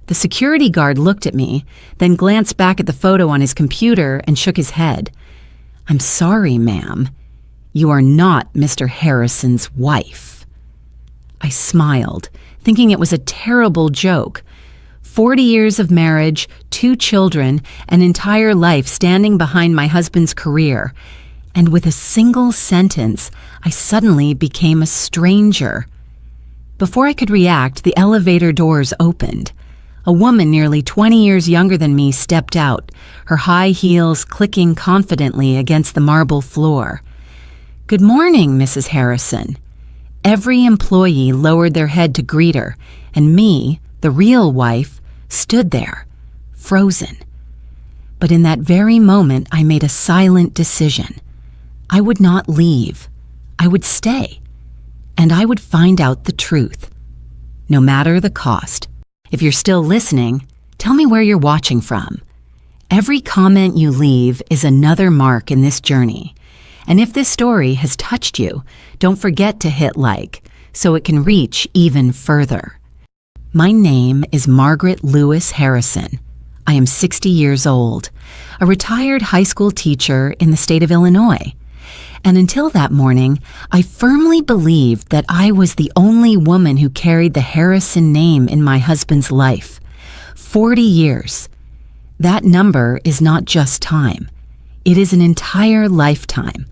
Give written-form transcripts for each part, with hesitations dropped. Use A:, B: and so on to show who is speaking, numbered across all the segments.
A: The security guard looked at me, then glanced back at the photo on his computer and shook his head. "I'm sorry, ma'am. You are not Mr. Harrison's wife." I smiled, thinking it was a terrible joke. 40 years of marriage, 2 children, an entire life standing behind my husband's career. And with a single sentence, I suddenly became a stranger. Before I could react, the elevator doors opened. A woman nearly 20 years younger than me stepped out, her high heels clicking confidently against the marble floor. "Good morning, Mrs. Harrison." Every employee lowered their head to greet her, and me, the real wife, stood there, frozen. But in that very moment, I made a silent decision. I would not leave. I would stay. And I would find out the truth, no matter the cost. If you're still listening, tell me where you're watching from. Every comment you leave is another mark in this journey. And if this story has touched you, don't forget to hit like so it can reach even further. My name is Margaret Lewis Harrison. I am 60 years old, a retired high school teacher in the state of Illinois. And until that morning, I firmly believed that I was the only woman who carried the Harrison name in my husband's life. 40 years. That number is not just time. It is an entire lifetime.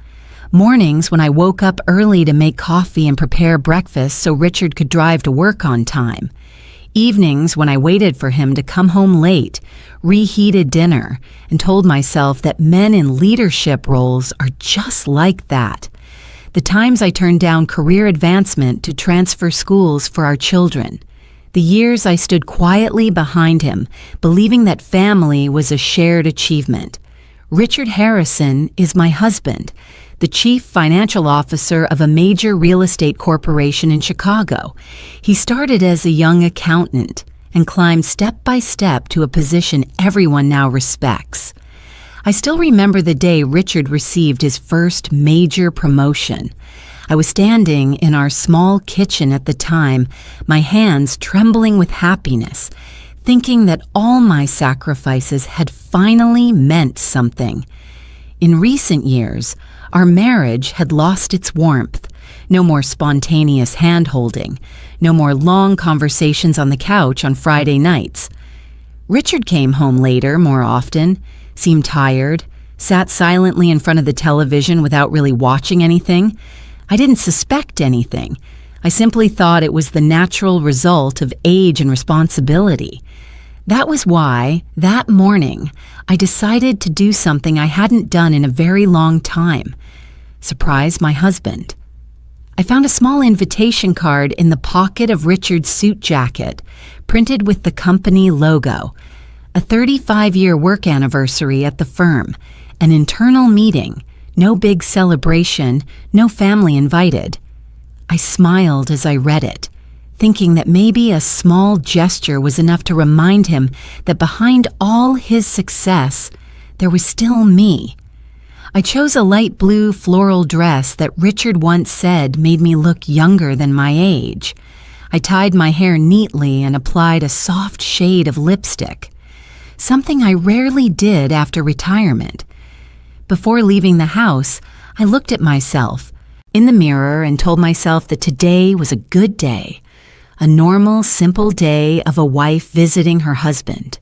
A: Mornings when I woke up early to make coffee and prepare breakfast so Richard could drive to work on time. Evenings when I waited for him to come home late, reheated dinner, and told myself that men in leadership roles are just like that. The times I turned down career advancement to transfer schools for our children. The years I stood quietly behind him, believing that family was a shared achievement. Richard Harrison is my husband, the chief financial officer of a major real estate corporation in Chicago. He started as a young accountant and climbed step by step to a position everyone now respects. I still remember the day Richard received his first major promotion. I was standing in our small kitchen at the time, my hands trembling with happiness, thinking that all my sacrifices had finally meant something. In recent years, our marriage had lost its warmth. No more spontaneous hand-holding. No more long conversations on the couch on Friday nights. Richard came home later more often, seemed tired, sat silently in front of the television without really watching anything. I didn't suspect anything. I simply thought it was the natural result of age and responsibility. That was why, that morning, I decided to do something I hadn't done in a very long time. Surprise my husband. I found a small invitation card in the pocket of Richard's suit jacket, printed with the company logo. A 35-year work anniversary at the firm, an internal meeting, no big celebration, no family invited. I smiled as I read it, thinking that maybe a small gesture was enough to remind him that behind all his success, there was still me. I chose a light blue floral dress that Richard once said made me look younger than my age. I tied my hair neatly and applied a soft shade of lipstick, something I rarely did after retirement. Before leaving the house, I looked at myself in the mirror and told myself that today was a good day. A normal, simple day of a wife visiting her husband.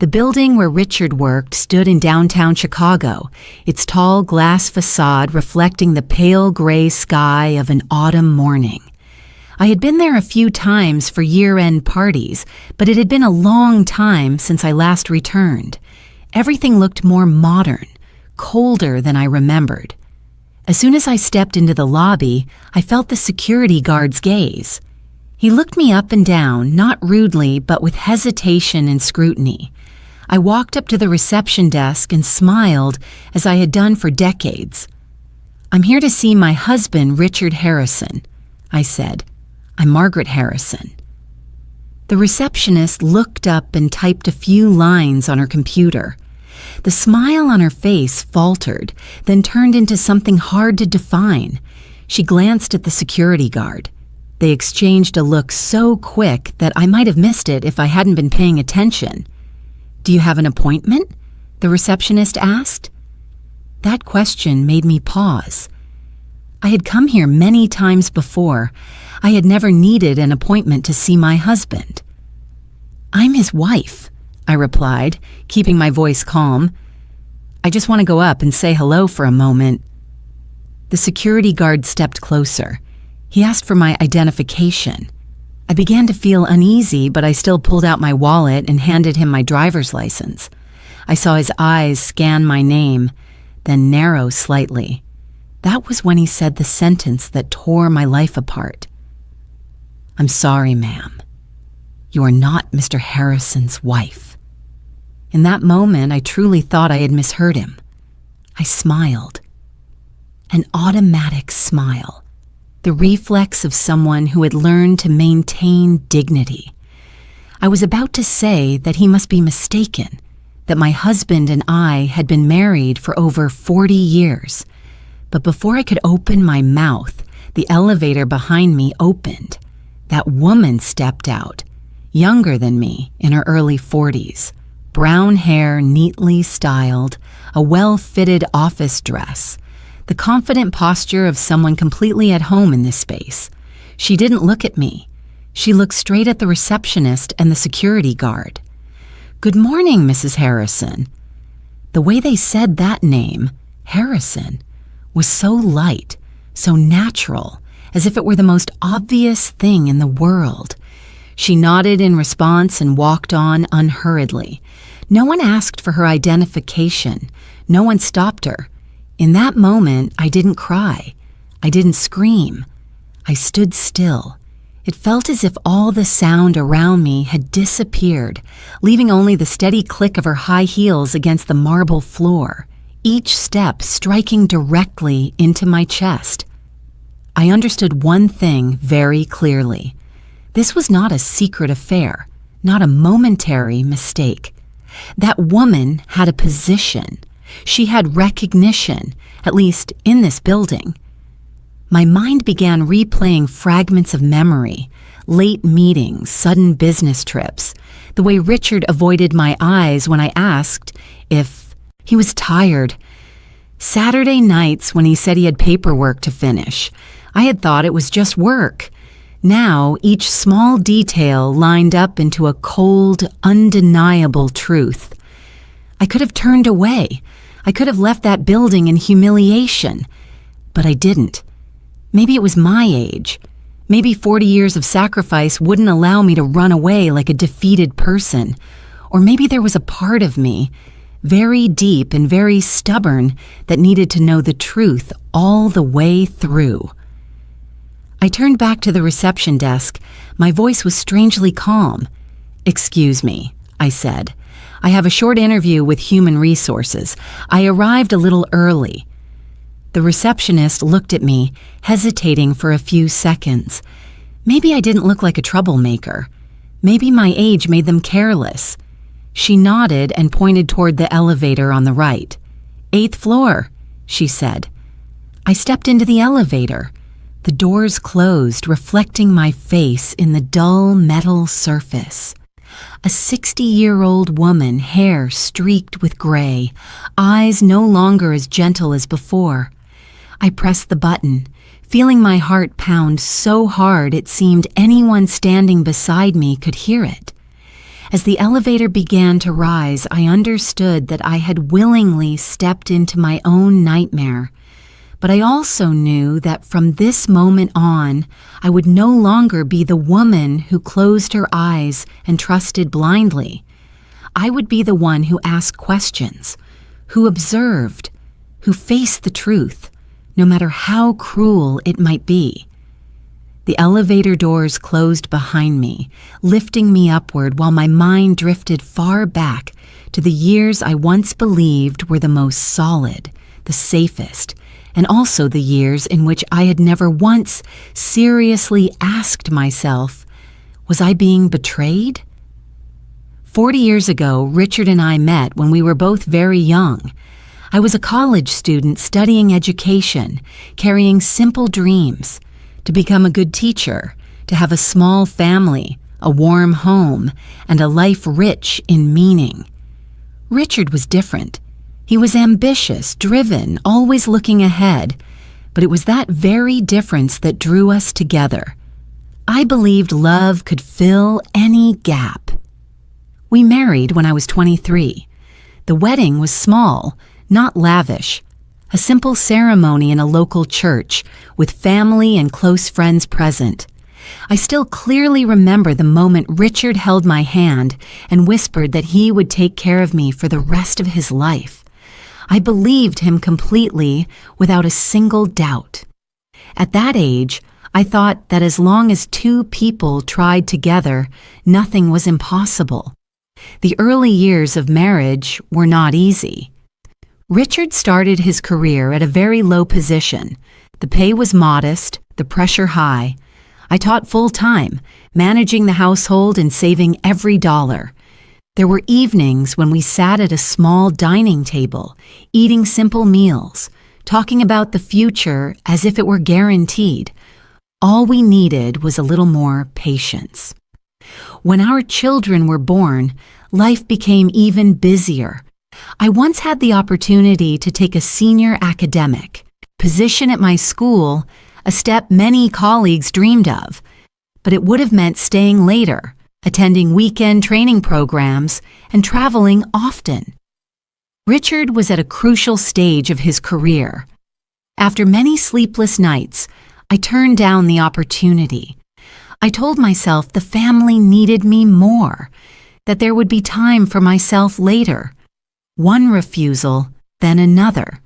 A: The building where Richard worked stood in downtown Chicago, its tall glass facade reflecting the pale gray sky of an autumn morning. I had been there a few times for year-end parties, but it had been a long time since I last returned. Everything looked more modern, colder than I remembered. As soon as I stepped into the lobby, I felt the security guard's gaze. He looked me up and down, not rudely, but with hesitation and scrutiny. I walked up to the reception desk and smiled as I had done for decades. "I'm here to see my husband, Richard Harrison," I said. "I'm Margaret Harrison." The receptionist looked up and typed a few lines on her computer. The smile on her face faltered, then turned into something hard to define. She glanced at the security guard. They exchanged a look so quick that I might have missed it if I hadn't been paying attention. "Do you have an appointment?" the receptionist asked. That question made me pause. I had come here many times before. I had never needed an appointment to see my husband. "I'm his wife," I replied, keeping my voice calm. "I just want to go up and say hello for a moment." The security guard stepped closer. He asked for my identification. I began to feel uneasy, but I still pulled out my wallet and handed him my driver's license. I saw his eyes scan my name, then narrow slightly. That was when he said the sentence that tore my life apart. "I'm sorry, ma'am. You are not Mr. Harrison's wife." In that moment, I truly thought I had misheard him. I smiled. An automatic smile, the reflex of someone who had learned to maintain dignity. I was about to say that he must be mistaken, that my husband and I had been married for over 40 years. But before I could open my mouth, the elevator behind me opened. That woman stepped out, younger than me, in her early 40s, brown hair neatly styled, a well-fitted office dress, the confident posture of someone completely at home in this space. She didn't look at me. She looked straight at the receptionist and the security guard. "Good morning, Mrs. Harrison." The way they said that name, Harrison, was so light, so natural, as if it were the most obvious thing in the world. She nodded in response and walked on unhurriedly. No one asked for her identification. No one stopped her. In that moment, I didn't cry. I didn't scream. I stood still. It felt as if all the sound around me had disappeared, leaving only the steady click of her high heels against the marble floor, each step striking directly into my chest. I understood one thing very clearly. This was not a secret affair, not a momentary mistake. That woman had a position. She had recognition, at least in this building. My mind began replaying fragments of memory, late meetings, sudden business trips, the way Richard avoided my eyes when I asked if he was tired. Saturday nights when he said he had paperwork to finish. I had thought it was just work. Now, each small detail lined up into a cold, undeniable truth. I could have turned away. I could have left that building in humiliation. But I didn't. Maybe it was my age. Maybe 40 years of sacrifice wouldn't allow me to run away like a defeated person. Or maybe there was a part of me, very deep and very stubborn, that needed to know the truth all the way through. I turned back to the reception desk. My voice was strangely calm. "Excuse me," I said. "I have a short interview with Human Resources. I arrived a little early." The receptionist looked at me, hesitating for a few seconds. Maybe I didn't look like a troublemaker. Maybe my age made them careless. She nodded and pointed toward the elevator on the right. "8th floor," she said. I stepped into the elevator. The doors closed, reflecting my face in the dull metal surface. A 60-year-old woman, hair streaked with gray, eyes no longer as gentle as before. I pressed the button, feeling my heart pound so hard it seemed anyone standing beside me could hear it. As the elevator began to rise, I understood that I had willingly stepped into my own nightmare. But I also knew that from this moment on, I would no longer be the woman who closed her eyes and trusted blindly. I would be the one who asked questions, who observed, who faced the truth, no matter how cruel it might be. The elevator doors closed behind me, lifting me upward while my mind drifted far back to the years I once believed were the most solid, the safest, and also the years in which I had never once seriously asked myself, was I being betrayed? 40 years ago, Richard and I met when we were both very young. I was a college student studying education, carrying simple dreams, to become a good teacher, to have a small family, a warm home, and a life rich in meaning. Richard was different. He was ambitious, driven, always looking ahead, but it was that very difference that drew us together. I believed love could fill any gap. We married when I was 23. The wedding was small, not lavish. A simple ceremony in a local church with family and close friends present. I still clearly remember the moment Richard held my hand and whispered that he would take care of me for the rest of his life. I believed him completely, without a single doubt. At that age, I thought that as long as two people tried together, nothing was impossible. The early years of marriage were not easy. Richard started his career at a very low position. The pay was modest, the pressure high. I taught full-time, managing the household and saving every dollar. There were evenings when we sat at a small dining table, eating simple meals, talking about the future as if it were guaranteed. All we needed was a little more patience. When our children were born, life became even busier. I once had the opportunity to take a senior academic position at my school, a step many colleagues dreamed of, but it would have meant staying later, attending weekend training programs, and traveling often. Richard was at a crucial stage of his career. After many sleepless nights, I turned down the opportunity. I told myself the family needed me more, that there would be time for myself later. One refusal, then another.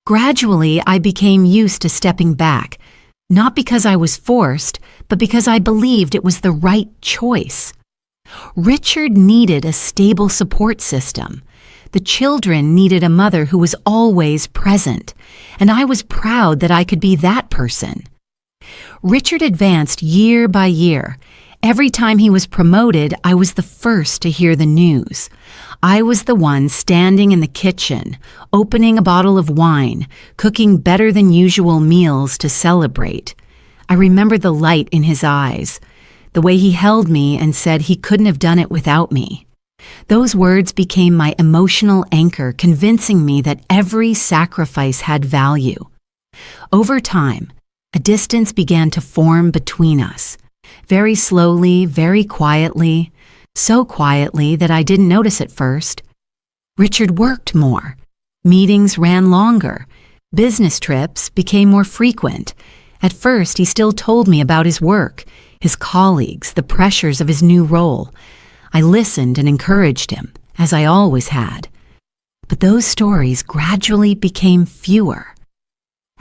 A: Gradually, I became used to stepping back, not because I was forced, but because I believed it was the right choice. Richard needed a stable support system. The children needed a mother who was always present, and I was proud that I could be that person. Richard advanced year by year. Every time he was promoted, I was the first to hear the news. I was the one standing in the kitchen, opening a bottle of wine, cooking better than usual meals to celebrate. I remember the light in his eyes, the way he held me and said he couldn't have done it without me. Those words became my emotional anchor, convincing me that every sacrifice had value. Over time, a distance began to form between us. Very slowly, very quietly, so quietly that I didn't notice at first. Richard worked more. Meetings ran longer. Business trips became more frequent. At first, he still told me about his work, his colleagues, the pressures of his new role. I listened and encouraged him, as I always had. But those stories gradually became fewer.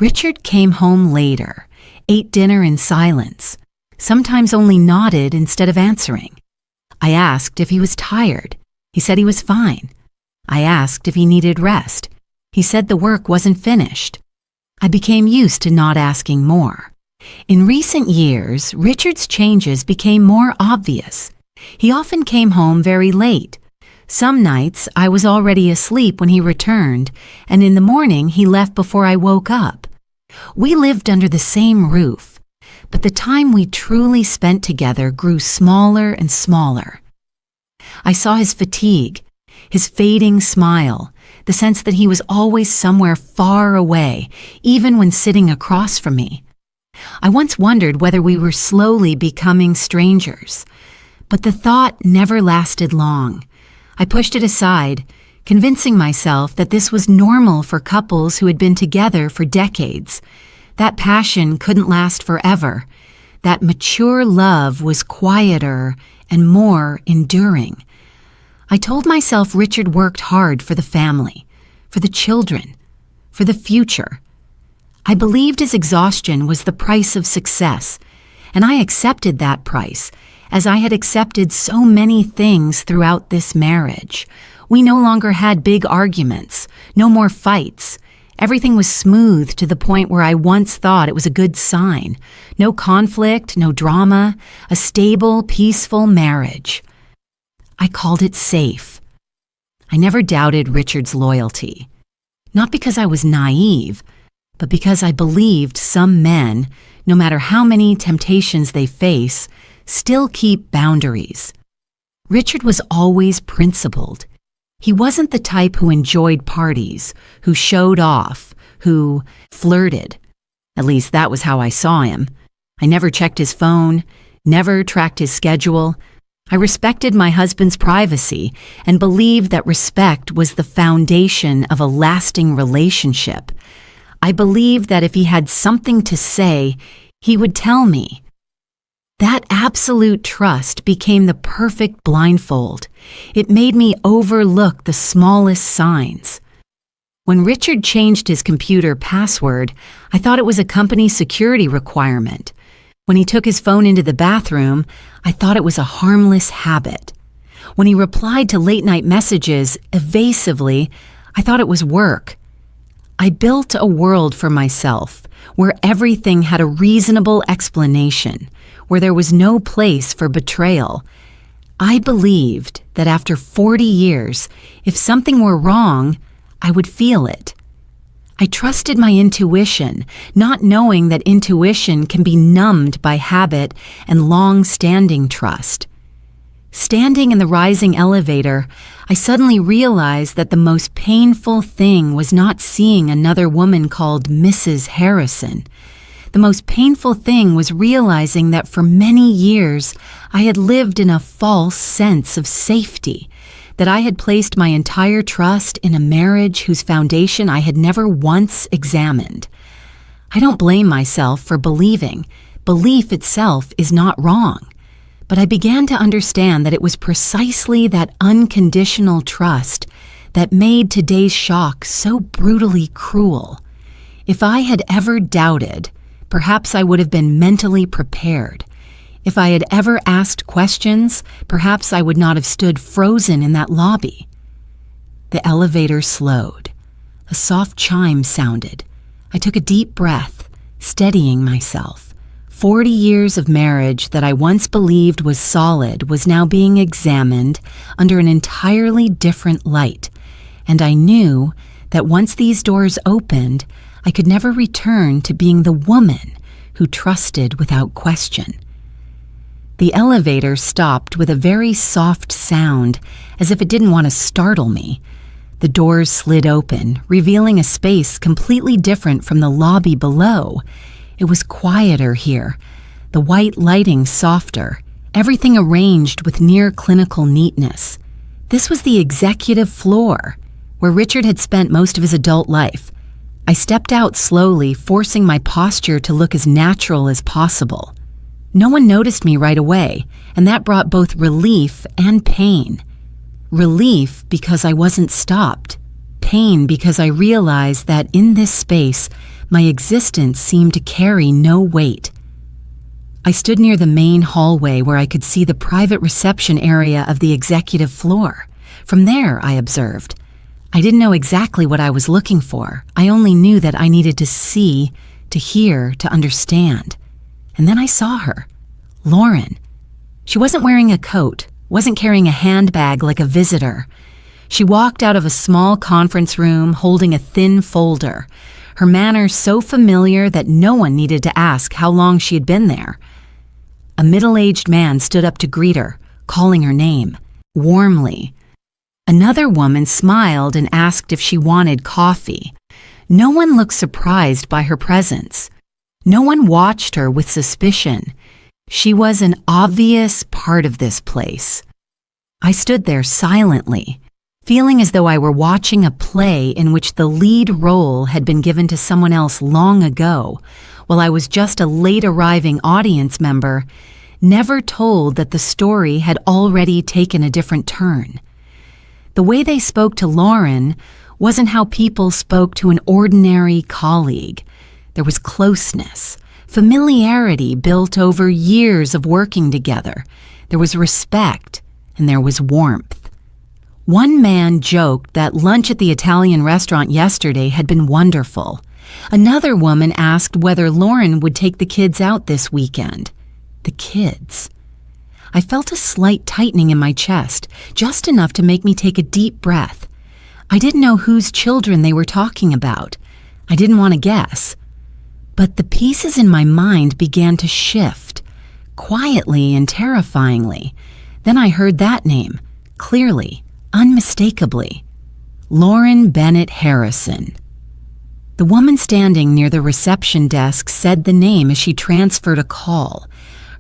A: Richard came home later, ate dinner in silence, sometimes only nodded instead of answering. I asked if he was tired. He said he was fine. I asked if he needed rest. He said the work wasn't finished. I became used to not asking more. In recent years, Richard's changes became more obvious. He often came home very late. Some nights I was already asleep when he returned, and in the morning he left before I woke up. We lived under the same roof, but the time we truly spent together grew smaller and smaller. I saw his fatigue, his fading smile, the sense that he was always somewhere far away, even when sitting across from me. I once wondered whether we were slowly becoming strangers, but the thought never lasted long. I pushed it aside, convincing myself that this was normal for couples who had been together for decades. That passion couldn't last forever. That mature love was quieter and more enduring. I told myself Richard worked hard for the family, for the children, for the future. I believed his exhaustion was the price of success, and I accepted that price, as I had accepted so many things throughout this marriage. We no longer had big arguments, no more fights. Everything was smooth to the point where I once thought it was a good sign. No conflict, no drama, a stable, peaceful marriage. I called it safe. I never doubted Richard's loyalty. Not because I was naive, but because I believed some men, no matter how many temptations they face, still keep boundaries. Richard was always principled. He wasn't the type who enjoyed parties, who showed off, who flirted. At least that was how I saw him. I never checked his phone, never tracked his schedule. I respected my husband's privacy and believed that respect was the foundation of a lasting relationship. I believed that if he had something to say, he would tell me. That absolute trust became the perfect blindfold. It made me overlook the smallest signs. When Richard changed his computer password, I thought it was a company security requirement. When he took his phone into the bathroom, I thought it was a harmless habit. When he replied to late-night messages evasively, I thought it was work. I built a world for myself where everything had a reasonable explanation, where there was no place for betrayal. I believed that after 40 years, if something were wrong, I would feel it. I trusted my intuition, not knowing that intuition can be numbed by habit and long-standing trust. Standing in the rising elevator, I suddenly realized that the most painful thing was not seeing another woman called Mrs. Harrison. The most painful thing was realizing that for many years I had lived in a false sense of safety, that I had placed my entire trust in a marriage whose foundation I had never once examined. I don't blame myself for believing. Belief itself is not wrong. But I began to understand that it was precisely that unconditional trust that made today's shock so brutally cruel. If I had ever doubted, perhaps I would have been mentally prepared. If I had ever asked questions, perhaps I would not have stood frozen in that lobby. The elevator slowed. A soft chime sounded. I took a deep breath, steadying myself. 40 years of marriage that I once believed was solid was now being examined under an entirely different light, and I knew that once these doors opened, I could never return to being the woman who trusted without question. The elevator stopped with a very soft sound, as if it didn't want to startle me. The doors slid open, revealing a space completely different from the lobby below. It was quieter here, the white lighting softer, everything arranged with near-clinical neatness. This was the executive floor, where Richard had spent most of his adult life. I stepped out slowly, forcing my posture to look as natural as possible. No one noticed me right away, and that brought both relief and pain. Relief because I wasn't stopped. Pain because I realized that in this space, my existence seemed to carry no weight. I stood near the main hallway where I could see the private reception area of the executive floor. From there, I observed. I didn't know exactly what I was looking for. I only knew that I needed to see, to hear, to understand. And then I saw her, Lauren. She wasn't wearing a coat, wasn't carrying a handbag like a visitor. She walked out of a small conference room holding a thin folder, her manner so familiar that no one needed to ask how long she had been there. A middle-aged man stood up to greet her, calling her name, warmly. Another woman smiled and asked if she wanted coffee. No one looked surprised by her presence. No one watched her with suspicion. She was an obvious part of this place. I stood there silently, feeling as though I were watching a play in which the lead role had been given to someone else long ago, while I was just a late-arriving audience member, never told that the story had already taken a different turn. The way they spoke to Lauren wasn't how people spoke to an ordinary colleague. There was closeness, familiarity built over years of working together. There was respect, and there was warmth. One man joked that lunch at the Italian restaurant yesterday had been wonderful. Another woman asked whether Lauren would take the kids out this weekend. The kids. I felt a slight tightening in my chest, just enough to make me take a deep breath. I didn't know whose children they were talking about. I didn't want to guess. But the pieces in my mind began to shift, quietly and terrifyingly. Then I heard that name, clearly, unmistakably. Lauren Bennett Harrison. The woman standing near the reception desk said the name as she transferred a call.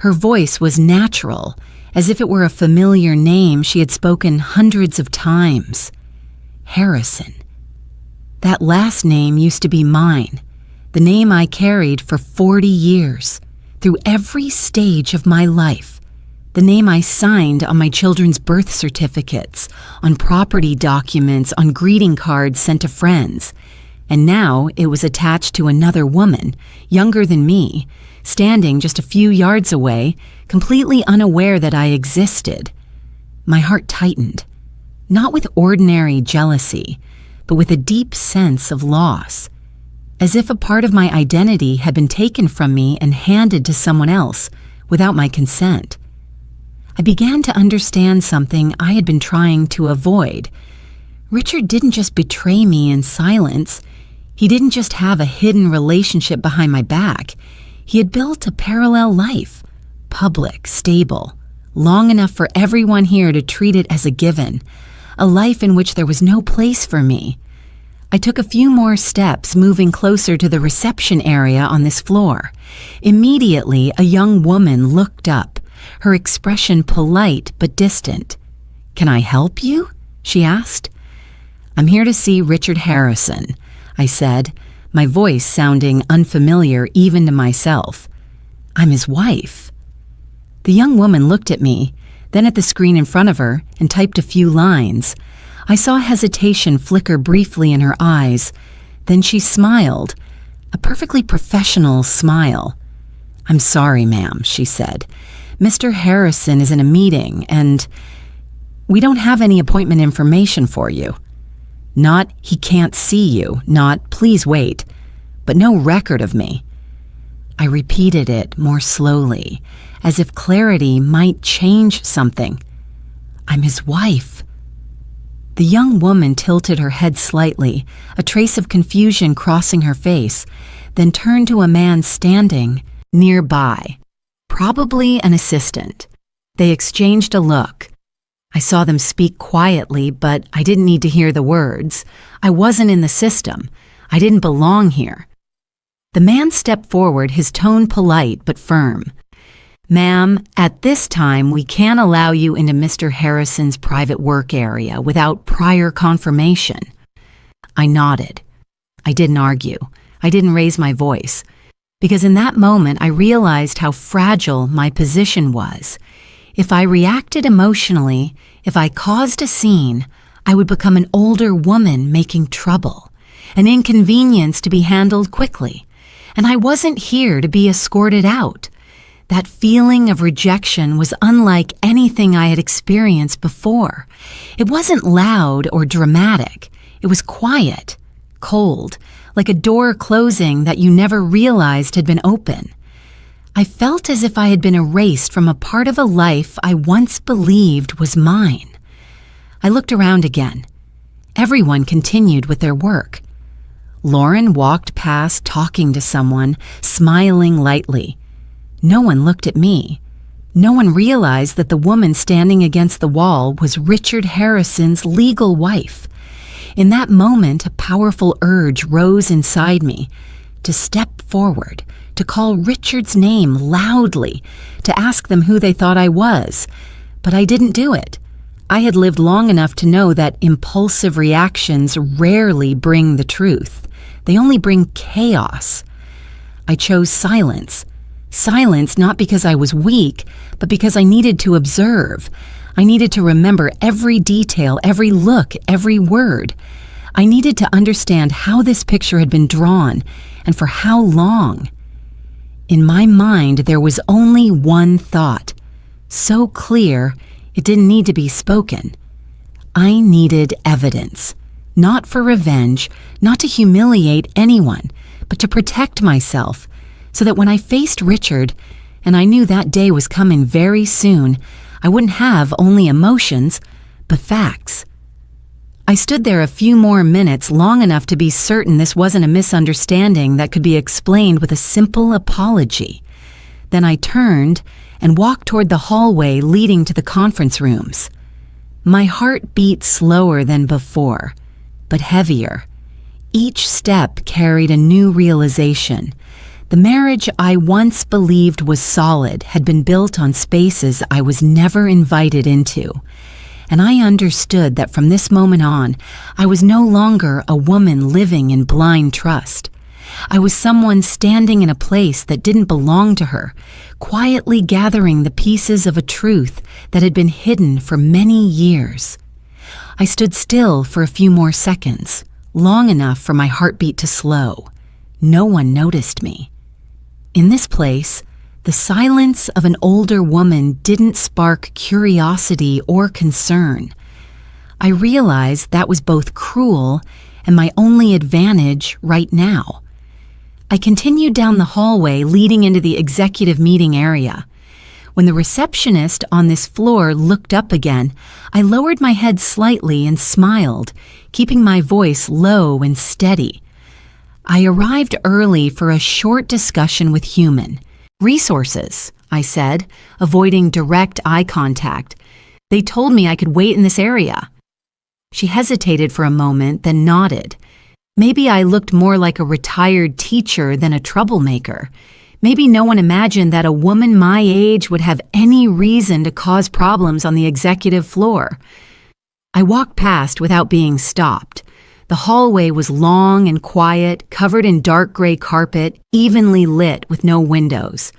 A: Her voice was natural, as if it were a familiar name she had spoken hundreds of times. Harrison. That last name used to be mine, the name I carried for 40 years, through every stage of my life, the name I signed on my children's birth certificates, on property documents, on greeting cards sent to friends. And now it was attached to another woman, younger than me, standing just a few yards away, completely unaware that I existed. My heart tightened, not with ordinary jealousy, but with a deep sense of loss, as if a part of my identity had been taken from me and handed to someone else without my consent. I began to understand something I had been trying to avoid. Richard didn't just betray me in silence. He didn't just have a hidden relationship behind my back. He had built a parallel life, public, stable, long enough for everyone here to treat it as a given, a life in which there was no place for me. I took a few more steps, moving closer to the reception area on this floor. Immediately, a young woman looked up, her expression polite but distant. "Can I help you?" she asked. "I'm here to see Richard Harrison," I said, my voice sounding unfamiliar even to myself. "I'm his wife." The young woman looked at me, then at the screen in front of her, and typed a few lines. I saw hesitation flicker briefly in her eyes. Then she smiled, a perfectly professional smile. "I'm sorry, ma'am," she said. "Mr. Harrison is in a meeting, and we don't have any appointment information for you. Not, he can't see you, not, please wait, but no record of me." I repeated it more slowly, as if clarity might change something. "I'm his wife." The young woman tilted her head slightly, a trace of confusion crossing her face, then turned to a man standing nearby, probably an assistant. They exchanged a look. I saw them speak quietly, but I didn't need to hear the words. I wasn't in the system. I didn't belong here. The man stepped forward, his tone polite but firm. "Ma'am, at this time we can't allow you into Mr. Harrison's private work area without prior confirmation." I nodded. I didn't argue. I didn't raise my voice, because in that moment I realized how fragile my position was. If I reacted emotionally, if I caused a scene, I would become an older woman making trouble, an inconvenience to be handled quickly. And I wasn't here to be escorted out. That feeling of rejection was unlike anything I had experienced before. It wasn't loud or dramatic. It was quiet, cold, like a door closing that you never realized had been open. I felt as if I had been erased from a part of a life I once believed was mine. I looked around again. Everyone continued with their work. Lauren walked past talking to someone, smiling lightly. No one looked at me. No one realized that the woman standing against the wall was Richard Harrison's legal wife. In that moment, a powerful urge rose inside me to step forward, to call Richard's name loudly, to ask them who they thought I was. But I didn't do it. I had lived long enough to know that impulsive reactions rarely bring the truth. They only bring chaos. I chose silence. Silence not because I was weak, but because I needed to observe. I needed to remember every detail, every look, every word. I needed to understand how this picture had been drawn and for how long. In my mind, there was only one thought, so clear it didn't need to be spoken. I needed evidence, not for revenge, not to humiliate anyone, but to protect myself, so that when I faced Richard, and I knew that day was coming very soon, I wouldn't have only emotions, but facts. I stood there a few more minutes, long enough to be certain this wasn't a misunderstanding that could be explained with a simple apology. Then I turned and walked toward the hallway leading to the conference rooms. My heart beat slower than before, but heavier. Each step carried a new realization. The marriage I once believed was solid had been built on spaces I was never invited into. And I understood that from this moment on, I was no longer a woman living in blind trust. I was someone standing in a place that didn't belong to her, quietly gathering the pieces of a truth that had been hidden for many years. I stood still for a few more seconds, long enough for my heartbeat to slow. No one noticed me. In this place, the silence of an older woman didn't spark curiosity or concern. I realized that was both cruel and my only advantage right now. I continued down the hallway leading into the executive meeting area. When the receptionist on this floor looked up again, I lowered my head slightly and smiled, keeping my voice low and steady. I arrived early for a short discussion with human resources, I said, avoiding direct eye contact. They told me I could wait in this area. She hesitated for a moment, then nodded. Maybe I looked more like a retired teacher than a troublemaker. Maybe no one imagined that a woman my age would have any reason to cause problems on the executive floor. I walked past without being stopped. The hallway was long and quiet, covered in dark gray carpet, evenly lit with no windows.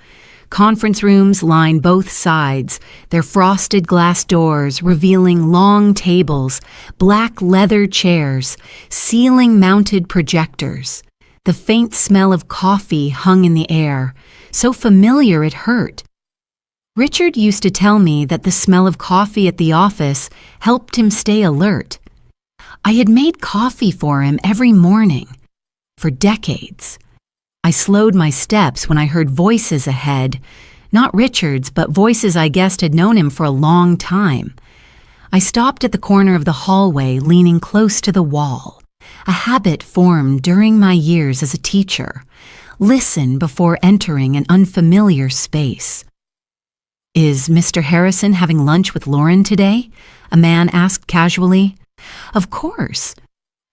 A: Conference rooms lined both sides, their frosted glass doors revealing long tables, black leather chairs, ceiling-mounted projectors. The faint smell of coffee hung in the air, so familiar it hurt. Richard used to tell me that the smell of coffee at the office helped him stay alert. I had made coffee for him every morning, for decades. I slowed my steps when I heard voices ahead, not Richard's, but voices I guessed had known him for a long time. I stopped at the corner of the hallway, leaning close to the wall, a habit formed during my years as a teacher. Listen before entering an unfamiliar space. "Is Mr. Harrison having lunch with Lauren today?" a man asked casually. "Of course,"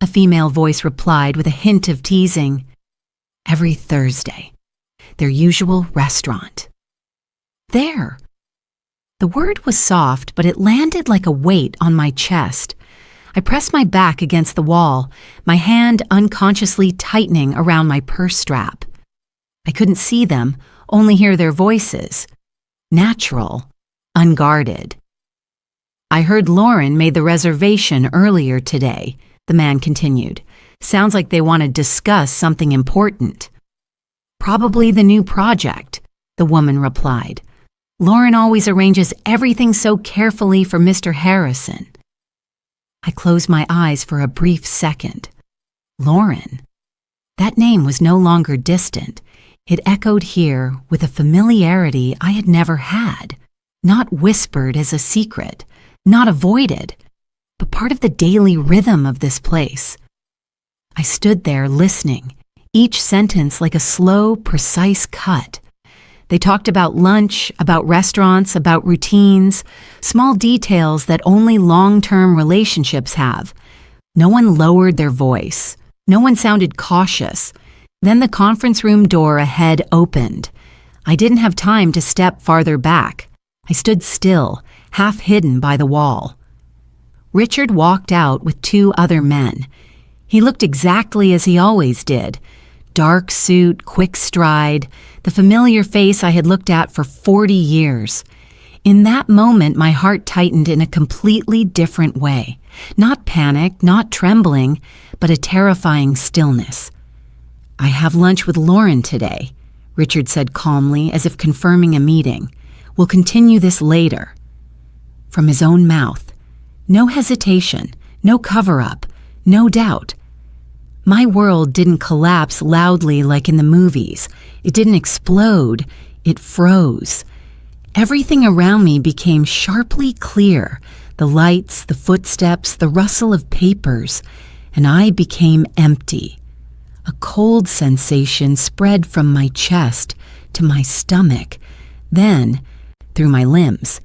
A: a female voice replied with a hint of teasing. "Every Thursday. Their usual restaurant." There. The word was soft, but it landed like a weight on my chest. I pressed my back against the wall, my hand unconsciously tightening around my purse strap. I couldn't see them, only hear their voices. Natural, unguarded. "I heard Lauren made the reservation earlier today," the man continued. "Sounds like they want to discuss something important." "Probably the new project," the woman replied. "Lauren always arranges everything so carefully for Mr. Harrison." I closed my eyes for a brief second. Lauren. That name was no longer distant. It echoed here with a familiarity I had never had, not whispered as a secret, not avoided, but part of the daily rhythm of this place. I stood there listening, each sentence like a slow, precise cut. They talked about lunch, about restaurants, about routines, small details that only long-term relationships have. No one lowered their voice. No one sounded cautious. Then the conference room door ahead opened. I didn't have time to step farther back. I stood still, half hidden by the wall. Richard walked out with two other men. He looked exactly as he always did. Dark suit, quick stride, the familiar face I had looked at for 40 years. In that moment, my heart tightened in a completely different way. Not panic, not trembling, but a terrifying stillness. "I have lunch with Lauren today," Richard said calmly, as if confirming a meeting. "We'll continue this later." From his own mouth. No hesitation, no cover-up, no doubt. My world didn't collapse loudly like in the movies. It didn't explode. It froze. Everything around me became sharply clear, the lights, the footsteps, the rustle of papers, and I became empty. A cold sensation spread from my chest to my stomach, then through my limbs.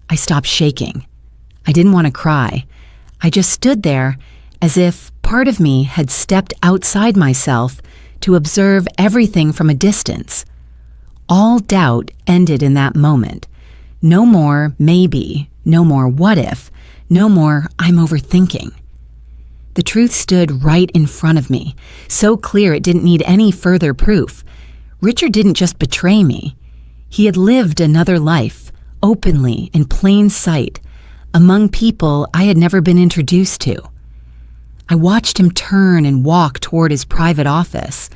A: I stopped shaking. I didn't want to cry. I just stood there as if part of me had stepped outside myself to observe everything from a distance. All doubt ended in that moment. No more maybe, no more what if, no more I'm overthinking. The truth stood right in front of me, so clear it didn't need any further proof. Richard didn't just betray me. He had lived another life, openly, in plain sight, among people I had never been introduced to. I watched him turn and walk toward his private office.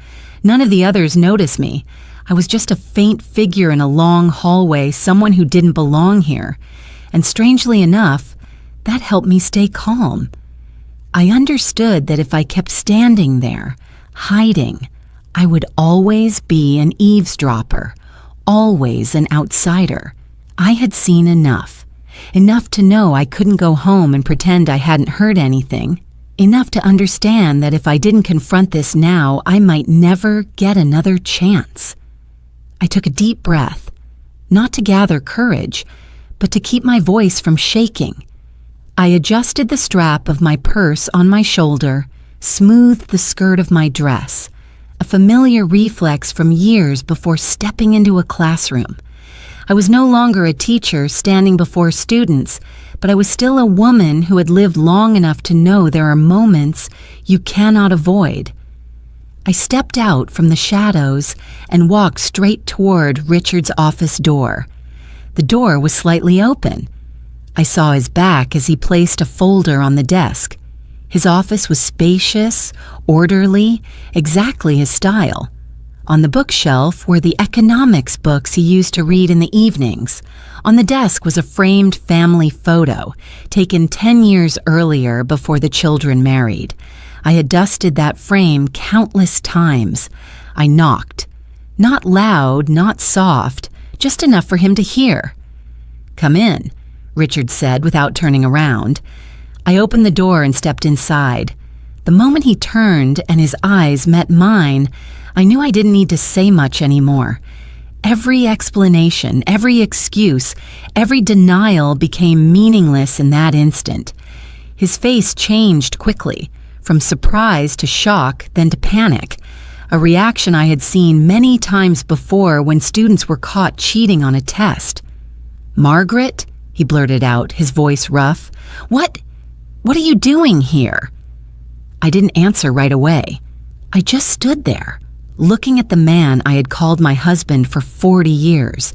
A: None of the others noticed me. I was just a faint figure in a long hallway, someone who didn't belong here. And strangely enough, that helped me stay calm. I understood that if I kept standing there, hiding, I would always be an eavesdropper, always an outsider. I had seen enough to know I couldn't go home and pretend I hadn't heard anything, enough to understand that if I didn't confront this now, I might never get another chance. I took a deep breath, not to gather courage, but to keep my voice from shaking. I adjusted the strap of my purse on my shoulder, smoothed the skirt of my dress, a familiar reflex from years before stepping into a classroom. I was no longer a teacher standing before students, but I was still a woman who had lived long enough to know there are moments you cannot avoid. I stepped out from the shadows and walked straight toward Richard's office door. The door was slightly open. I saw his back as he placed a folder on the desk. His office was spacious, orderly, exactly his style. On the bookshelf were the economics books he used to read in the evenings. On the desk was a framed family photo, taken 10 years earlier before the children married. I had dusted that frame countless times. I knocked. Not loud, not soft, just enough for him to hear. "Come in," Richard said without turning around. I opened the door and stepped inside. The moment he turned and his eyes met mine, I knew I didn't need to say much anymore. Every explanation, every excuse, every denial became meaningless in that instant. His face changed quickly, from surprise to shock, then to panic, a reaction I had seen many times before when students were caught cheating on a test. "Margaret?" he blurted out, his voice rough. What are you doing here?" I didn't answer right away. I just stood there, looking at the man I had called my husband for 40 years,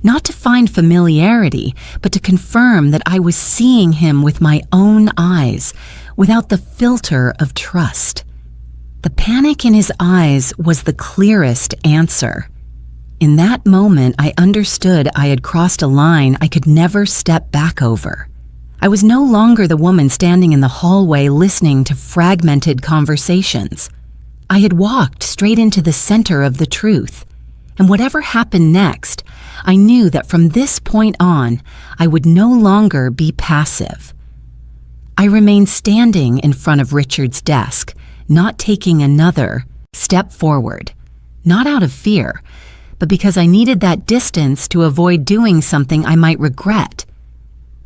A: not to find familiarity, but to confirm that I was seeing him with my own eyes, without the filter of trust. The panic in his eyes was the clearest answer. In that moment, I understood I had crossed a line I could never step back over. I was no longer the woman standing in the hallway listening to fragmented conversations. I had walked straight into the center of the truth, and whatever happened next, I knew that from this point on, I would no longer be passive. I remained standing in front of Richard's desk, not taking another step forward, not out of fear, but because I needed that distance to avoid doing something I might regret.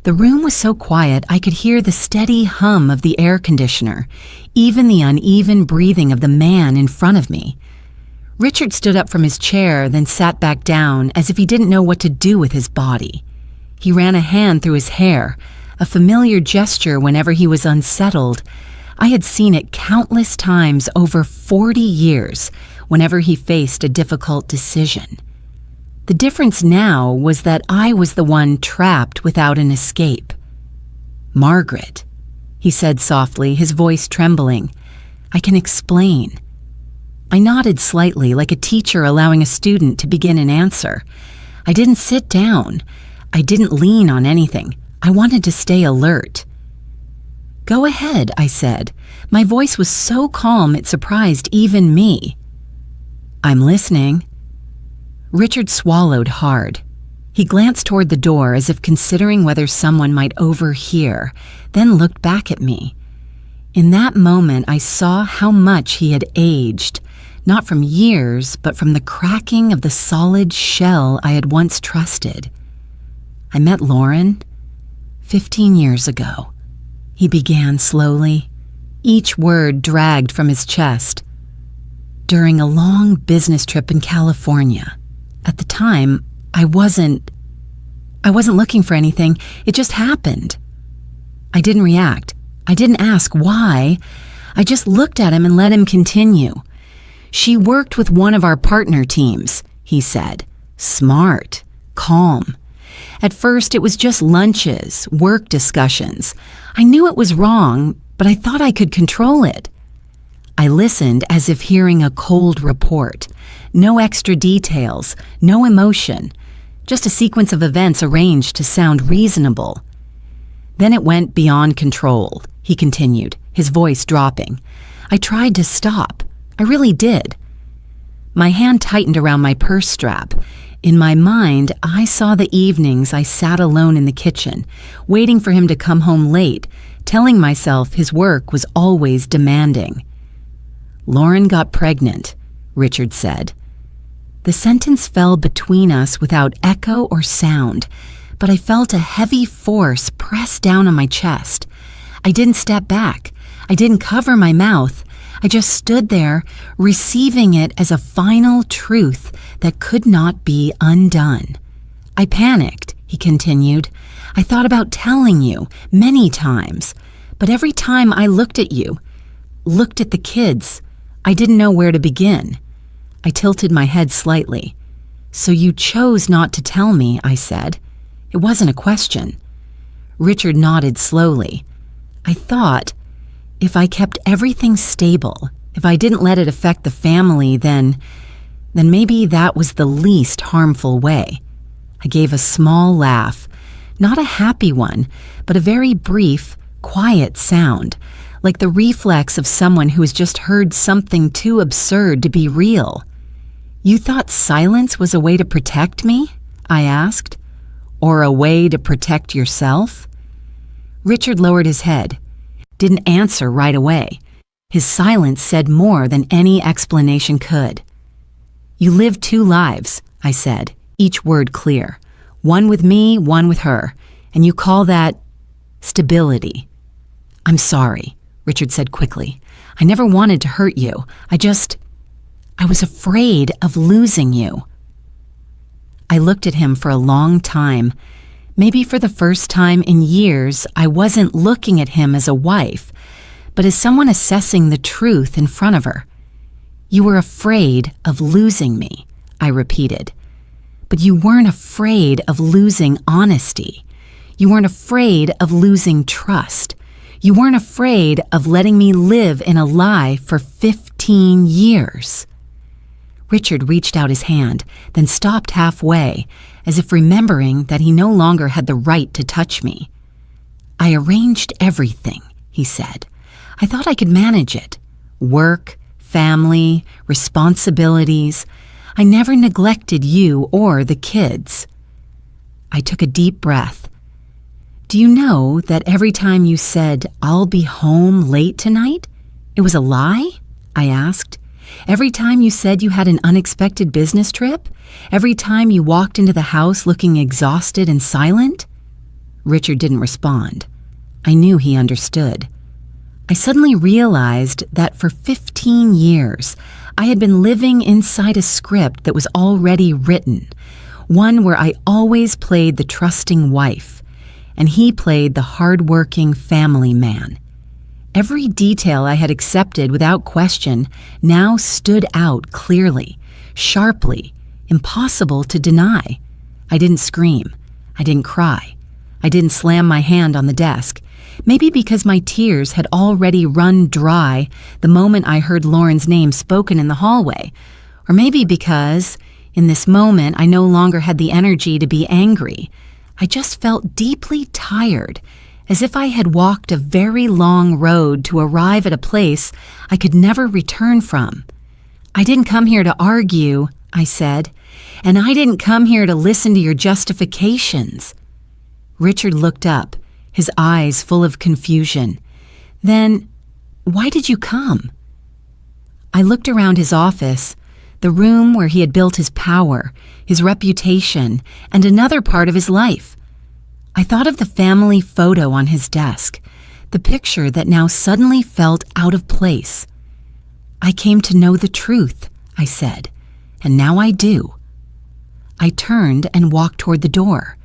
A: The room was so quiet I could hear the steady hum of the air conditioner, even the uneven breathing of the man in front of me. Richard stood up from his chair, then sat back down as if he didn't know what to do with his body. He ran a hand through his hair, a familiar gesture whenever he was unsettled. I had seen it countless times over 40 years whenever he faced a difficult decision. The difference now was that I was the one trapped without an escape. "Margaret," he said softly, his voice trembling. "I can explain." I nodded slightly, like a teacher allowing a student to begin an answer. I didn't sit down. I didn't lean on anything. I wanted to stay alert. "Go ahead," I said. My voice was so calm it surprised even me. "I'm listening." Richard swallowed hard. He glanced toward the door as if considering whether someone might overhear, then looked back at me. In that moment, I saw how much he had aged, not from years, but from the cracking of the solid shell I had once trusted. I met Lauren 15 years ago. He began slowly, each word dragged from his chest. During a long business trip in California. At the time, I wasn't looking for anything. It just happened. I didn't react. I didn't ask why. I just looked at him and let him continue. She worked with one of our partner teams, he said. Smart, calm. At first, it was just lunches, work discussions. I knew it was wrong, but I thought I could control it. I listened as if hearing a cold report. No extra details, no emotion, just a sequence of events arranged to sound reasonable. Then it went beyond control, he continued, his voice dropping. I tried to stop. I really did. My hand tightened around my purse strap. In my mind, I saw the evenings I sat alone in the kitchen, waiting for him to come home late, telling myself his work was always demanding. Lauren got pregnant, Richard said. The sentence fell between us without echo or sound, but I felt a heavy force press down on my chest. I didn't step back. I didn't cover my mouth. I just stood there, receiving it as a final truth that could not be undone. I panicked, he continued. I thought about telling you many times, but every time I looked at you, looked at the kids, I didn't know where to begin. I tilted my head slightly. So you chose not to tell me, I said. It wasn't a question. Richard nodded slowly. I thought, if I kept everything stable, if I didn't let it affect the family, then maybe that was the least harmful way. I gave a small laugh, not a happy one, but a very brief, quiet sound, like the reflex of someone who has just heard something too absurd to be real. You thought silence was a way to protect me? I asked. Or a way to protect yourself? Richard lowered his head, didn't answer right away. His silence said more than any explanation could. You live two lives, I said, each word clear. One with me, one with her, and you call that stability. I'm sorry, Richard said quickly. I never wanted to hurt you. I was afraid of losing you. I looked at him for a long time. Maybe for the first time in years, I wasn't looking at him as a wife, but as someone assessing the truth in front of her. You were afraid of losing me, I repeated. But you weren't afraid of losing honesty. You weren't afraid of losing trust. You weren't afraid of letting me live in a lie for 15 years. Richard reached out his hand, then stopped halfway, as if remembering that he no longer had the right to touch me. I arranged everything, he said. I thought I could manage it. Work, family, responsibilities. I never neglected you or the kids. I took a deep breath. Do you know that every time you said, I'll be home late tonight, it was a lie? I asked. Every time you said you had an unexpected business trip? Every time you walked into the house looking exhausted and silent? Richard didn't respond. I knew he understood. I suddenly realized that for 15 years, I had been living inside a script that was already written, one where I always played the trusting wife, and he played the hard-working family man. Every detail I had accepted without question now stood out clearly, sharply, impossible to deny. I didn't scream. I didn't cry. I didn't slam my hand on the desk, maybe because my tears had already run dry the moment I heard Lauren's name spoken in the hallway, or maybe because, in this moment, I no longer had the energy to be angry. I just felt deeply tired, as if I had walked a very long road to arrive at a place I could never return from. I didn't come here to argue, I said, "and I didn't come here to listen to your justifications." Richard looked up, his eyes full of confusion. "Then, why did you come?" I looked around his office, the room where he had built his power, his reputation, and another part of his life. I thought of the family photo on his desk, the picture that now suddenly felt out of place. "I came to know the truth," I said, "and now I do." I turned and walked toward the door.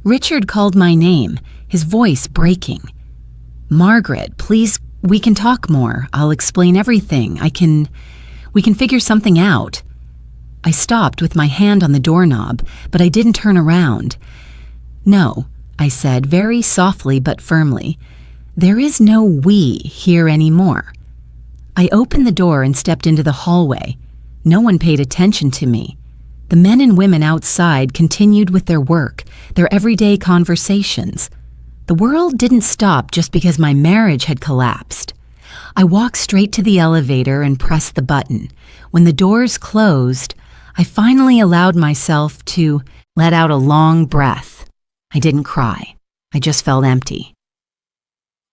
A: Richard called my name, his voice breaking. "Margaret, please, we can talk more. I'll explain everything. We can figure something out." I stopped with my hand on the doorknob, but I didn't turn around. "No," I said very softly but firmly. "There is no we here anymore." I opened the door and stepped into the hallway. No one paid attention to me. The men and women outside continued with their work, their everyday conversations. The world didn't stop just because my marriage had collapsed. I walked straight to the elevator and pressed the button. When the doors closed, I finally allowed myself to let out a long breath. I didn't cry. I just felt empty.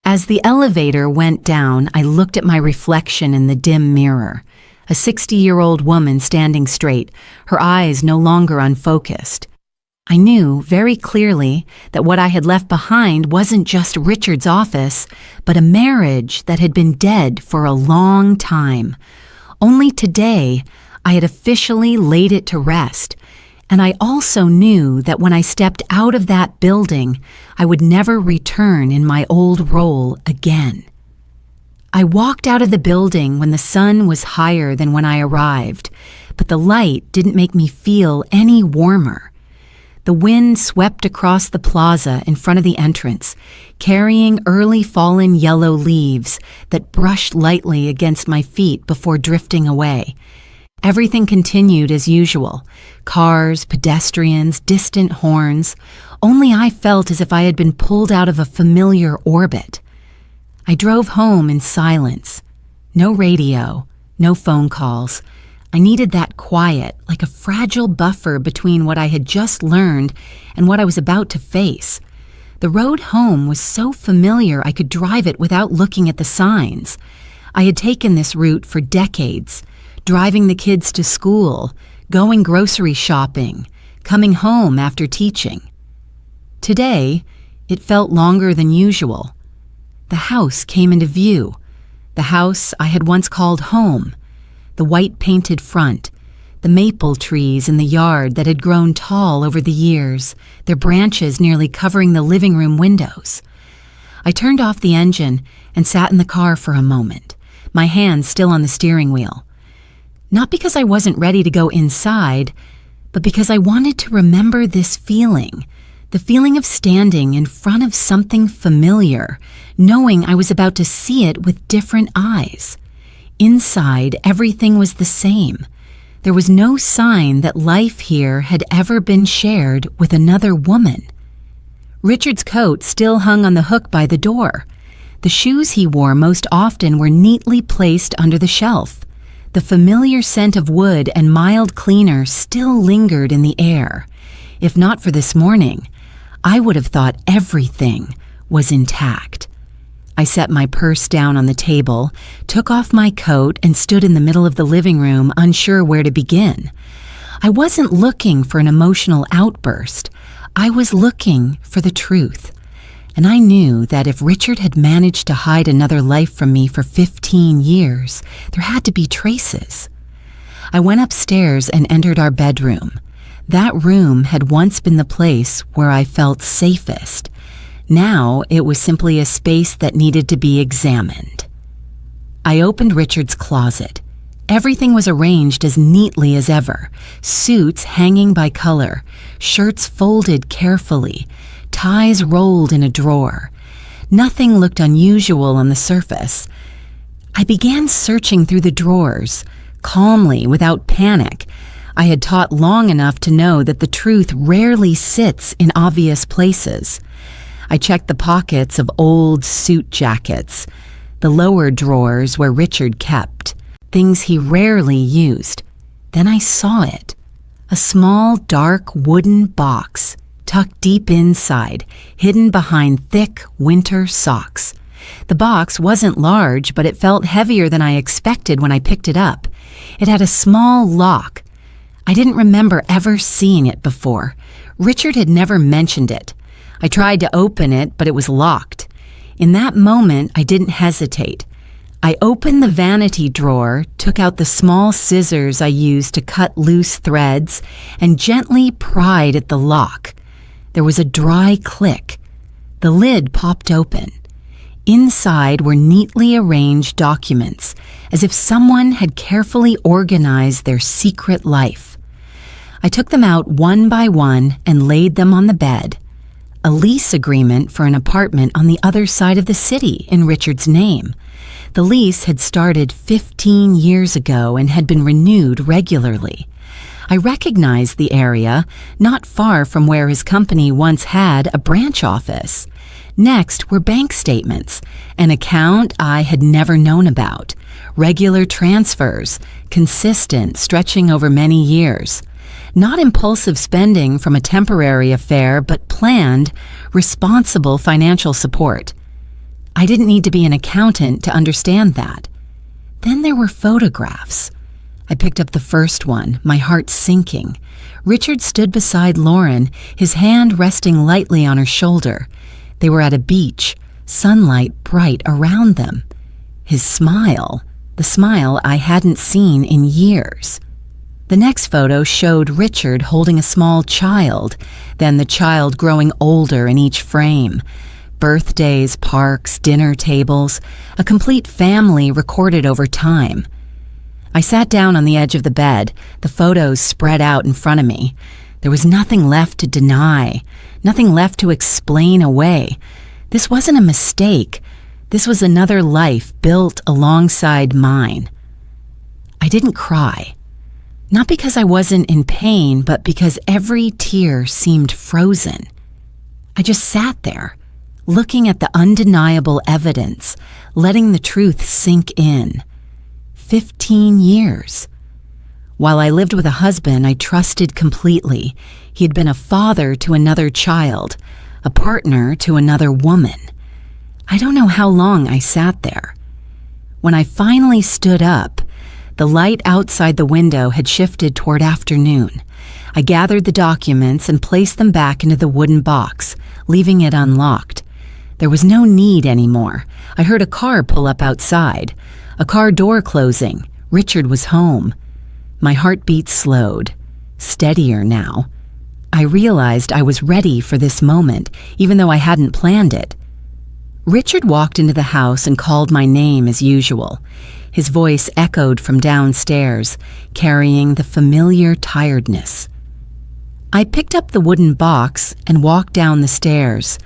A: As the elevator went down, I looked at my reflection in the dim mirror. A 60-year-old woman standing straight, her eyes no longer unfocused. I knew very clearly that what I had left behind wasn't just Richard's office, but a marriage that had been dead for a long time. Only today, I had officially laid it to rest, and I also knew that when I stepped out of that building, I would never return in my old role again. I walked out of the building when the sun was higher than when I arrived, but the light didn't make me feel any warmer. The wind swept across the plaza in front of the entrance, carrying early fallen yellow leaves that brushed lightly against my feet before drifting away. Everything continued as usual. Cars, pedestrians, distant horns. Only I felt as if I had been pulled out of a familiar orbit. I drove home in silence. No radio, no phone calls. I needed that quiet, like a fragile buffer between what I had just learned and what I was about to face. The road home was so familiar I could drive it without looking at the signs. I had taken this route for decades, driving the kids to school, going grocery shopping, coming home after teaching. Today, it felt longer than usual. The house came into view, the house I had once called home. The white painted front, the maple trees in the yard that had grown tall over the years, their branches nearly covering the living room windows. I turned off the engine and sat in the car for a moment, my hands still on the steering wheel. Not because I wasn't ready to go inside, but because I wanted to remember this feeling, the feeling of standing in front of something familiar, knowing I was about to see it with different eyes. Inside, everything was the same. There was no sign that life here had ever been shared with another woman. Richard's coat still hung on the hook by the door. The shoes he wore most often were neatly placed under the shelf. The familiar scent of wood and mild cleaner still lingered in the air. If not for this morning, I would have thought everything was intact. I set my purse down on the table, took off my coat, and stood in the middle of the living room, unsure where to begin. I wasn't looking for an emotional outburst. I was looking for the truth. And I knew that if Richard had managed to hide another life from me for 15 years, there had to be traces. I went upstairs and entered our bedroom. That room had once been the place where I felt safest. Now it was simply a space that needed to be examined. I opened Richard's closet. Everything was arranged as neatly as ever, suits hanging by color, shirts folded carefully, ties rolled in a drawer. Nothing looked unusual on the surface. I began searching through the drawers, calmly, without panic. I had taught long enough to know that the truth rarely sits in obvious places. I checked the pockets of old suit jackets, the lower drawers where Richard kept, things he rarely used. Then I saw it. A small, dark wooden box tucked deep inside, hidden behind thick winter socks. The box wasn't large, but it felt heavier than I expected when I picked it up. It had a small lock. I didn't remember ever seeing it before. Richard had never mentioned it. I tried to open it, but it was locked. In that moment, I didn't hesitate. I opened the vanity drawer, took out the small scissors I used to cut loose threads, and gently pried at the lock. There was a dry click. The lid popped open. Inside were neatly arranged documents, as if someone had carefully organized their secret life. I took them out one by one and laid them on the bed. A lease agreement for an apartment on the other side of the city in Richard's name. The lease had started 15 years ago and had been renewed regularly. I recognized the area, not far from where his company once had a branch office. Next were bank statements, an account I had never known about, regular transfers, consistent, stretching over many years. Not impulsive spending from a temporary affair, but planned, responsible financial support. I didn't need to be an accountant to understand that. Then there were photographs. I picked up the first one, my heart sinking. Richard stood beside Lauren, his hand resting lightly on her shoulder. They were at a beach, sunlight bright around them. His smile, the smile I hadn't seen in years. The next photo showed Richard holding a small child, then the child growing older in each frame. Birthdays, parks, dinner tables, a complete family recorded over time. I sat down on the edge of the bed, the photos spread out in front of me. There was nothing left to deny, nothing left to explain away. This wasn't a mistake. This was another life built alongside mine. I didn't cry. Not because I wasn't in pain, but because every tear seemed frozen. I just sat there, looking at the undeniable evidence, letting the truth sink in. 15 years. While I lived with a husband I trusted completely, he had been a father to another child, a partner to another woman. I don't know how long I sat there. When I finally stood up, the light outside the window had shifted toward afternoon. I gathered the documents and placed them back into the wooden box, leaving it unlocked. There was no need anymore. I heard a car pull up outside. A car door closing. Richard was home. My heartbeat slowed, steadier now. I realized I was ready for this moment, even though I hadn't planned it. Richard walked into the house and called my name as usual. His voice echoed from downstairs, carrying the familiar tiredness. I picked up the wooden box and walked down the stairs.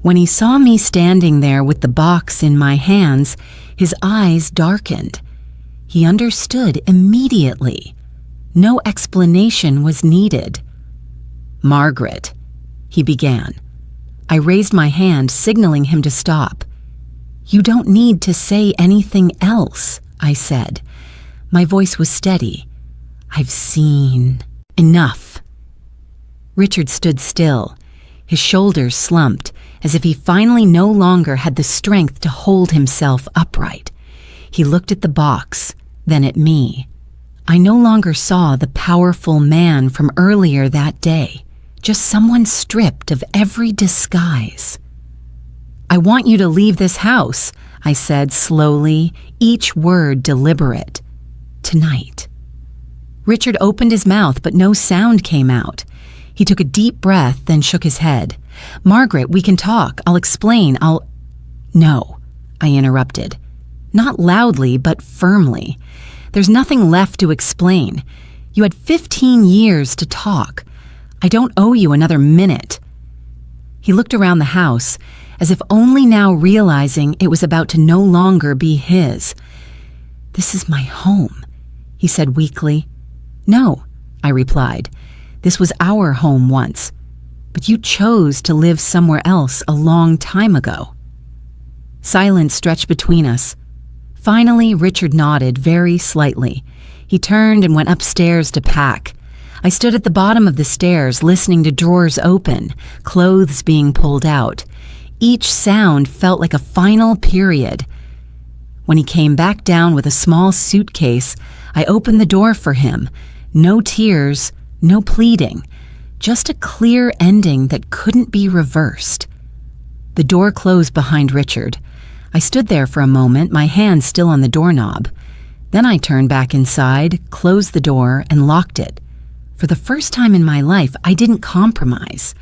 A: When he saw me standing there with the box in my hands, his eyes darkened. He understood immediately. No explanation was needed. "Margaret," he began. I raised my hand, signaling him to stop. "You don't need to say anything else," I said. My voice was steady. "I've seen enough." Richard stood still. His shoulders slumped, as if he finally no longer had the strength to hold himself upright. He looked at the box, then at me. I no longer saw the powerful man from earlier that day, just someone stripped of every disguise. "I want you to leave this house," I said slowly, each word deliberate. "Tonight." Richard opened his mouth, but no sound came out. He took a deep breath, then shook his head. "Margaret, we can talk. I'll explain. No," I interrupted. Not loudly, but firmly. "There's nothing left to explain. You had 15 years to talk. I don't owe you another minute." He looked around the house, as if only now realizing it was about to no longer be his. "This is my home," he said weakly. "No," I replied. "This was our home once, but you chose to live somewhere else a long time ago." Silence stretched between us. Finally, Richard nodded very slightly. He turned and went upstairs to pack. I stood at the bottom of the stairs listening to drawers open, clothes being pulled out. Each sound felt like a final period. When he came back down with a small suitcase, I opened the door for him. No tears, no pleading, just a clear ending that couldn't be reversed. The door closed behind Richard. I stood there for a moment, my hand still on the doorknob. Then I turned back inside, closed the door, and locked it. For the first time in my life, I didn't compromise.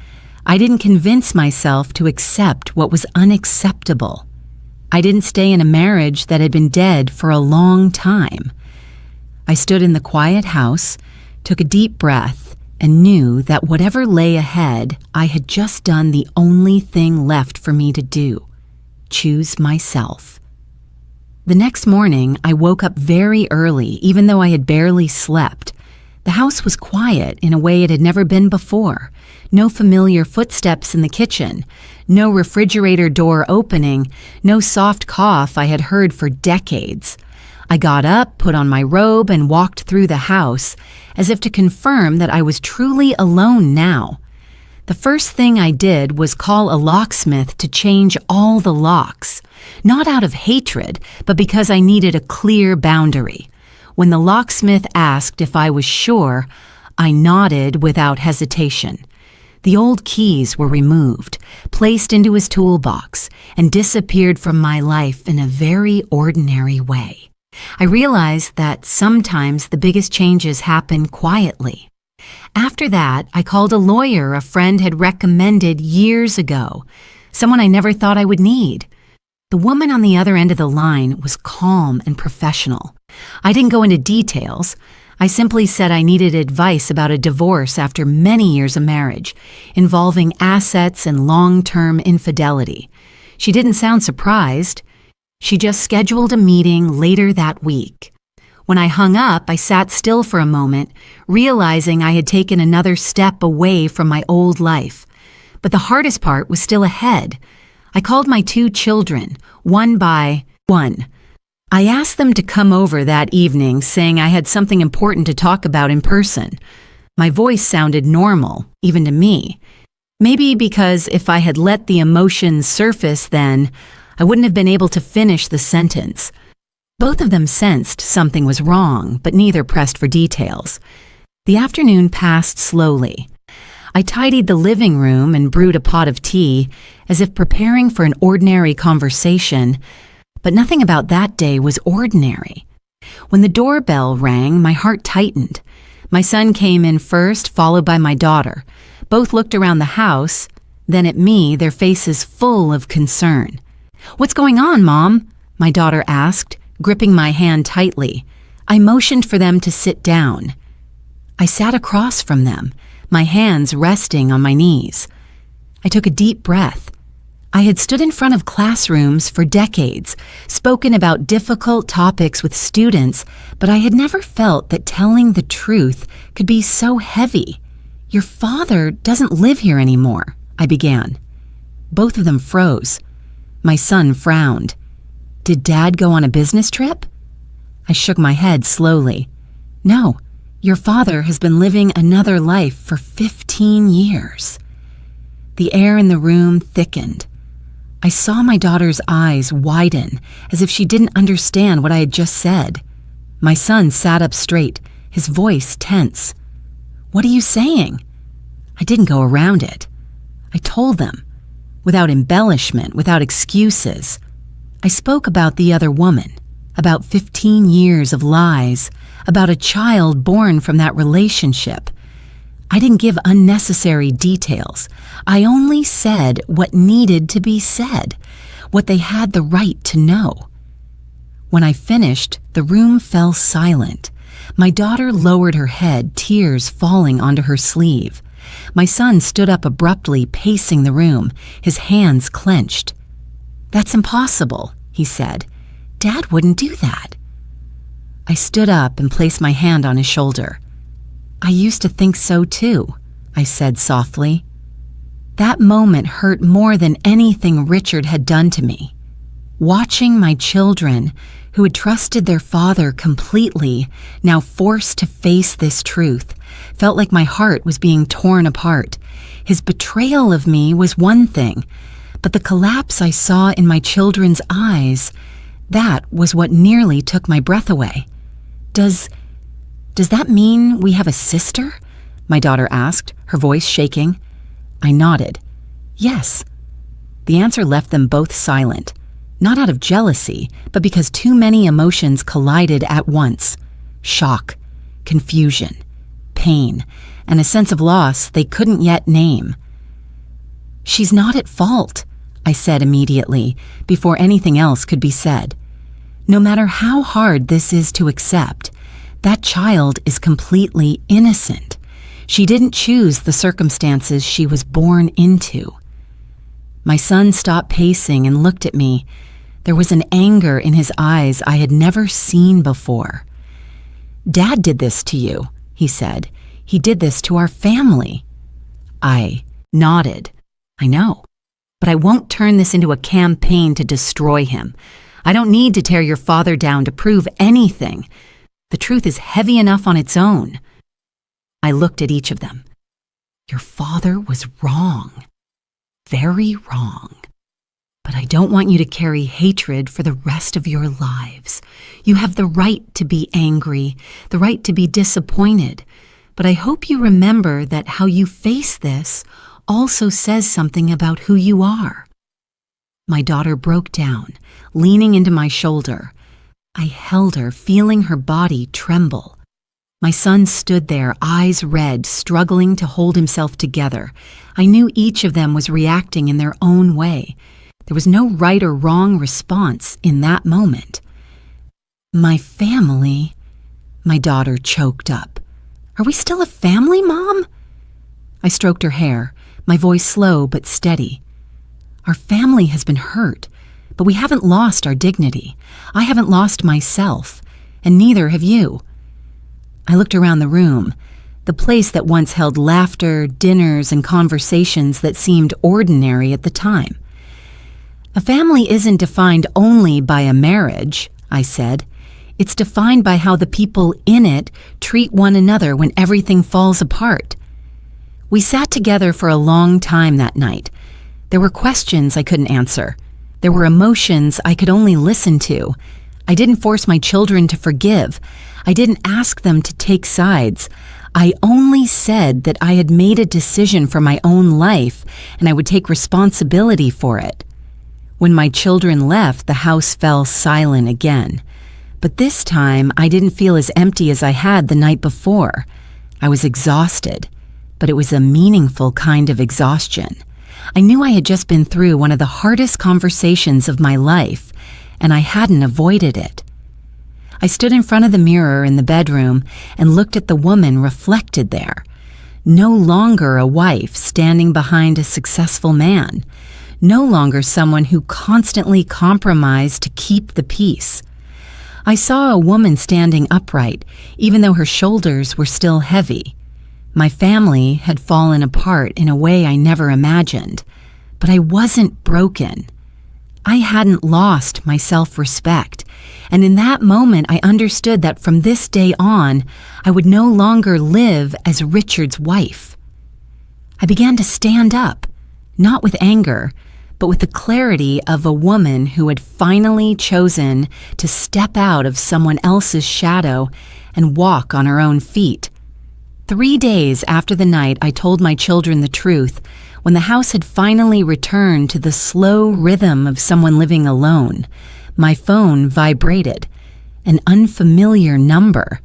A: I didn't convince myself to accept what was unacceptable. I didn't stay in a marriage that had been dead for a long time. I stood in the quiet house, took a deep breath, and knew that whatever lay ahead, I had just done the only thing left for me to do: choose myself. The next morning, I woke up very early, even though I had barely slept. The house was quiet in a way it had never been before. No familiar footsteps in the kitchen, no refrigerator door opening, no soft cough I had heard for decades. I got up, put on my robe, and walked through the house, as if to confirm that I was truly alone now. The first thing I did was call a locksmith to change all the locks, not out of hatred, but because I needed a clear boundary. When the locksmith asked if I was sure, I nodded without hesitation. The old keys were removed, placed into his toolbox, and disappeared from my life in a very ordinary way. I realized that sometimes the biggest changes happen quietly. After that, I called a lawyer a friend had recommended years ago, someone I never thought I would need. The woman on the other end of the line was calm and professional. I didn't go into details. I simply said I needed advice about a divorce after many years of marriage, involving assets and long-term infidelity. She didn't sound surprised. She just scheduled a meeting later that week. When I hung up, I sat still for a moment, realizing I had taken another step away from my old life. But the hardest part was still ahead. I called my 2 children, one by one. I asked them to come over that evening, saying I had something important to talk about in person. My voice sounded normal, even to me. Maybe because if I had let the emotions surface then, I wouldn't have been able to finish the sentence. Both of them sensed something was wrong, but neither pressed for details. The afternoon passed slowly. I tidied the living room and brewed a pot of tea, as if preparing for an ordinary conversation, but nothing about that day was ordinary. When the doorbell rang, my heart tightened. My son came in first, followed by my daughter. Both looked around the house, then at me, their faces full of concern. "What's going on, Mom?" my daughter asked, gripping my hand tightly. I motioned for them to sit down. I sat across from them, my hands resting on my knees. I took a deep breath. I had stood in front of classrooms for decades, spoken about difficult topics with students, but I had never felt that telling the truth could be so heavy. "Your father doesn't live here anymore," I began. Both of them froze. My son frowned. "Did Dad go on a business trip?" I shook my head slowly. "No, your father has been living another life for 15 years. The air in the room thickened. I saw my daughter's eyes widen, as if she didn't understand what I had just said. My son sat up straight, his voice tense. "What are you saying?" I didn't go around it. I told them, without embellishment, without excuses. I spoke about the other woman, about 15 years of lies, about a child born from that relationship. I didn't give unnecessary details. I only said what needed to be said, what they had the right to know. When I finished, the room fell silent. My daughter lowered her head, tears falling onto her sleeve. My son stood up abruptly, pacing the room, his hands clenched. "That's impossible," he said. "Dad wouldn't do that." I stood up and placed my hand on his shoulder. "I used to think so too," I said softly. That moment hurt more than anything Richard had done to me. Watching my children, who had trusted their father completely, now forced to face this truth, felt like my heart was being torn apart. His betrayal of me was one thing, but the collapse I saw in my children's eyes, that was what nearly took my breath away. Does that mean we have a sister? My daughter asked, her voice shaking. I nodded. Yes. The answer left them both silent, not out of jealousy, but because too many emotions collided at once. Shock, confusion, pain, and a sense of loss they couldn't yet name. She's not at fault, I said immediately, before anything else could be said. No matter how hard this is to accept, that child is completely innocent. She didn't choose the circumstances she was born into. My son stopped pacing and looked at me. There was an anger in his eyes I had never seen before. Dad did this to you, he said. He did this to our family. I nodded. I know, but I won't turn this into a campaign to destroy him. I don't need to tear your father down to prove anything. The truth is heavy enough on its own. I looked at each of them. Your father was wrong. Very wrong. But I don't want you to carry hatred for the rest of your lives. You have the right to be angry, the right to be disappointed. But I hope you remember that how you face this also says something about who you are. My daughter broke down, leaning into my shoulder. I held her, feeling her body tremble. My son stood there, eyes red, struggling to hold himself together. I knew each of them was reacting in their own way. There was no right or wrong response in that moment. My family, my daughter choked up. Are we still a family, Mom? I stroked her hair, my voice slow but steady. Our family has been hurt, but we haven't lost our dignity. I haven't lost myself, and neither have you. I looked around the room, the place that once held laughter, dinners, and conversations that seemed ordinary at the time. A family isn't defined only by a marriage, I said. It's defined by how the people in it treat one another when everything falls apart. We sat together for a long time that night. There were questions I couldn't answer. There were emotions I could only listen to. I didn't force my children to forgive. I didn't ask them to take sides. I only said that I had made a decision for my own life and I would take responsibility for it. When my children left, the house fell silent again. But this time, I didn't feel as empty as I had the night before. I was exhausted, but it was a meaningful kind of exhaustion. I knew I had just been through one of the hardest conversations of my life, and I hadn't avoided it. I stood in front of the mirror in the bedroom and looked at the woman reflected there. No longer a wife standing behind a successful man. No longer someone who constantly compromised to keep the peace. I saw a woman standing upright, even though her shoulders were still heavy. My family had fallen apart in a way I never imagined, but I wasn't broken. I hadn't lost my self-respect, and in that moment I understood that from this day on, I would no longer live as Richard's wife. I began to stand up, not with anger, but with the clarity of a woman who had finally chosen to step out of someone else's shadow and walk on her own feet. 3 days after the night I told my children the truth, when the house had finally returned to the slow rhythm of someone living alone, my phone vibrated. An unfamiliar number.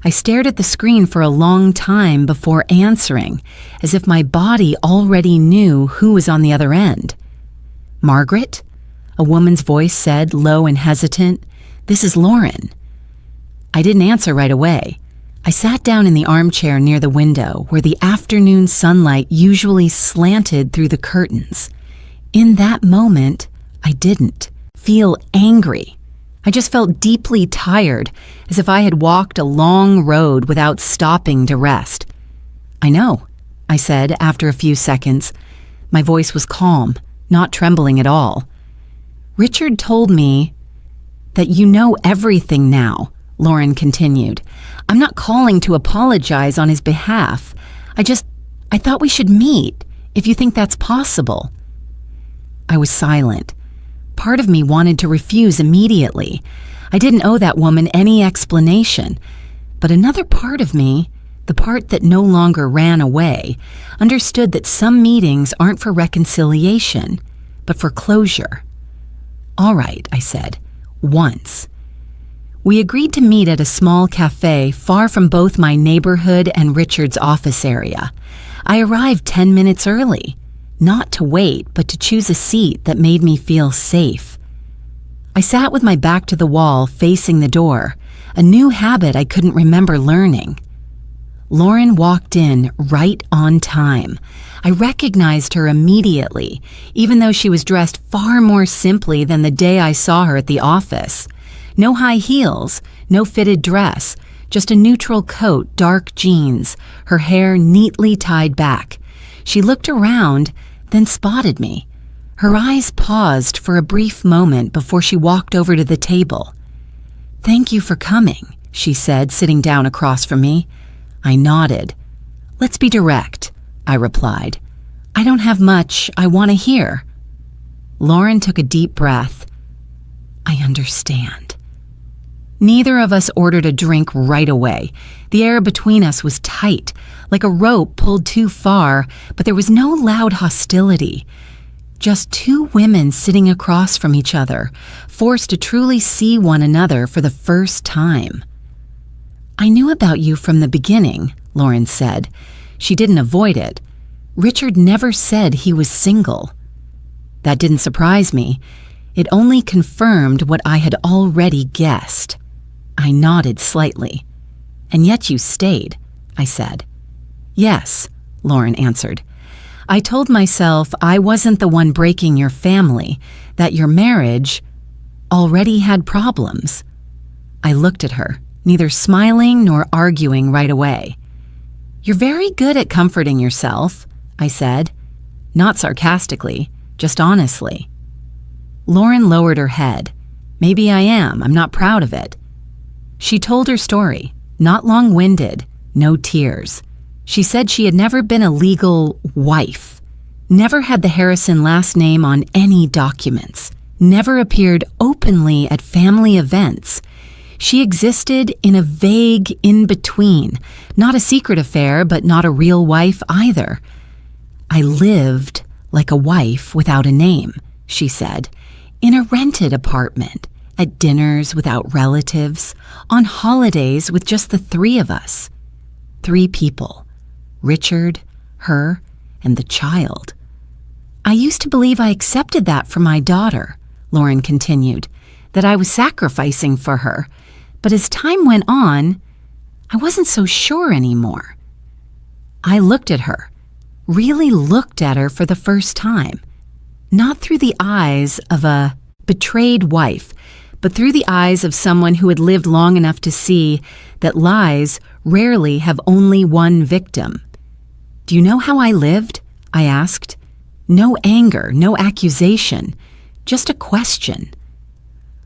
A: I stared at the screen for a long time before answering, as if my body already knew who was on the other end. Margaret? A woman's voice said, low and hesitant. This is Lauren. I didn't answer right away. I sat down in the armchair near the window where the afternoon sunlight usually slanted through the curtains. In that moment, I didn't feel angry. I just felt deeply tired, as if I had walked a long road without stopping to rest. I know, I said after a few seconds. My voice was calm, not trembling at all. Richard told me that you know everything now, Lauren continued. I'm not calling to apologize on his behalf. I thought we should meet, if you think that's possible. I was silent. Part of me wanted to refuse immediately. I didn't owe that woman any explanation. But another part of me, the part that no longer ran away, understood that some meetings aren't for reconciliation, but for closure. All right, I said, once. We agreed to meet at a small cafe far from both my neighborhood and Richard's office area. I arrived 10 minutes early, not to wait, but to choose a seat that made me feel safe. I sat with my back to the wall, facing the door, a new habit I couldn't remember learning. Lauren walked in right on time. I recognized her immediately, even though she was dressed far more simply than the day I saw her at the office. No high heels, no fitted dress, just a neutral coat, dark jeans, her hair neatly tied back. She looked around, then spotted me. Her eyes paused for a brief moment before she walked over to the table. "Thank you for coming," she said, sitting down across from me. I nodded. "Let's be direct," I replied. "I don't have much I want to hear." Lauren took a deep breath. "I understand." Neither of us ordered a drink right away. The air between us was tight, like a rope pulled too far, but there was no loud hostility. Just two women sitting across from each other, forced to truly see one another for the first time. "I knew about you from the beginning," Lauren said. She didn't avoid it. Richard never said he was single. That didn't surprise me. It only confirmed what I had already guessed. I nodded slightly. "And yet you stayed," I said. "Yes," Lauren answered. "I told myself I wasn't the one breaking your family, that your marriage already had problems." I looked at her, neither smiling nor arguing right away. "You're very good at comforting yourself," I said. Not sarcastically, just honestly. Lauren lowered her head. "Maybe I am. I'm not proud of it." She told her story, not long-winded, no tears. She said she had never been a legal wife, never had the Harrison last name on any documents, never appeared openly at family events. She existed in a vague in-between, not a secret affair, but not a real wife either. "I lived like a wife without a name," she said, "in a rented apartment, at dinners without relatives, on holidays with just the three of us. 3 people, Richard, her, and the child. I used to believe I accepted that for my daughter," Lauren continued, "that I was sacrificing for her. But as time went on, I wasn't so sure anymore." I looked at her, really looked at her for the first time, not through the eyes of a betrayed wife, but through the eyes of someone who had lived long enough to see that lies rarely have only one victim. "Do you know how I lived?" I asked. No anger, no accusation, just a question.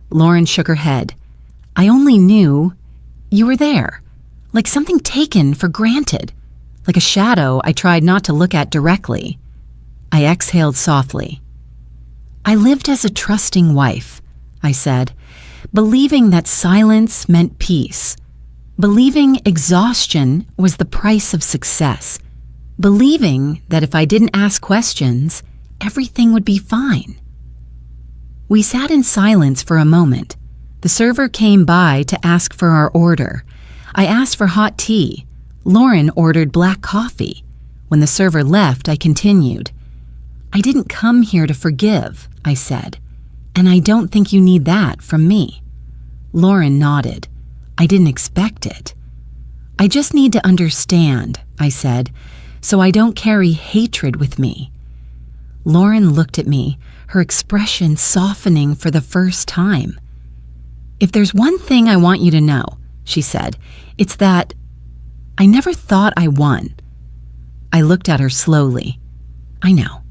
A: Lauren shook her head. "I only knew you were there, like something taken for granted, like a shadow I tried not to look at directly." I exhaled softly. "I lived as a trusting wife," I said, "believing that silence meant peace, believing exhaustion was the price of success, believing that if I didn't ask questions, everything would be fine." We sat in silence for a moment. The server came by to ask for our order. I asked for hot tea. Lauren ordered black coffee. When the server left, I continued. "I didn't come here to forgive," I said, "and I don't think you need that from me." Lauren nodded. "I didn't expect it." "I just need to understand," I said, "so I don't carry hatred with me." Lauren looked at me, her expression softening for the first time. "If there's one thing I want you to know," she said, "it's that I never thought I won." I looked at her slowly. "I know."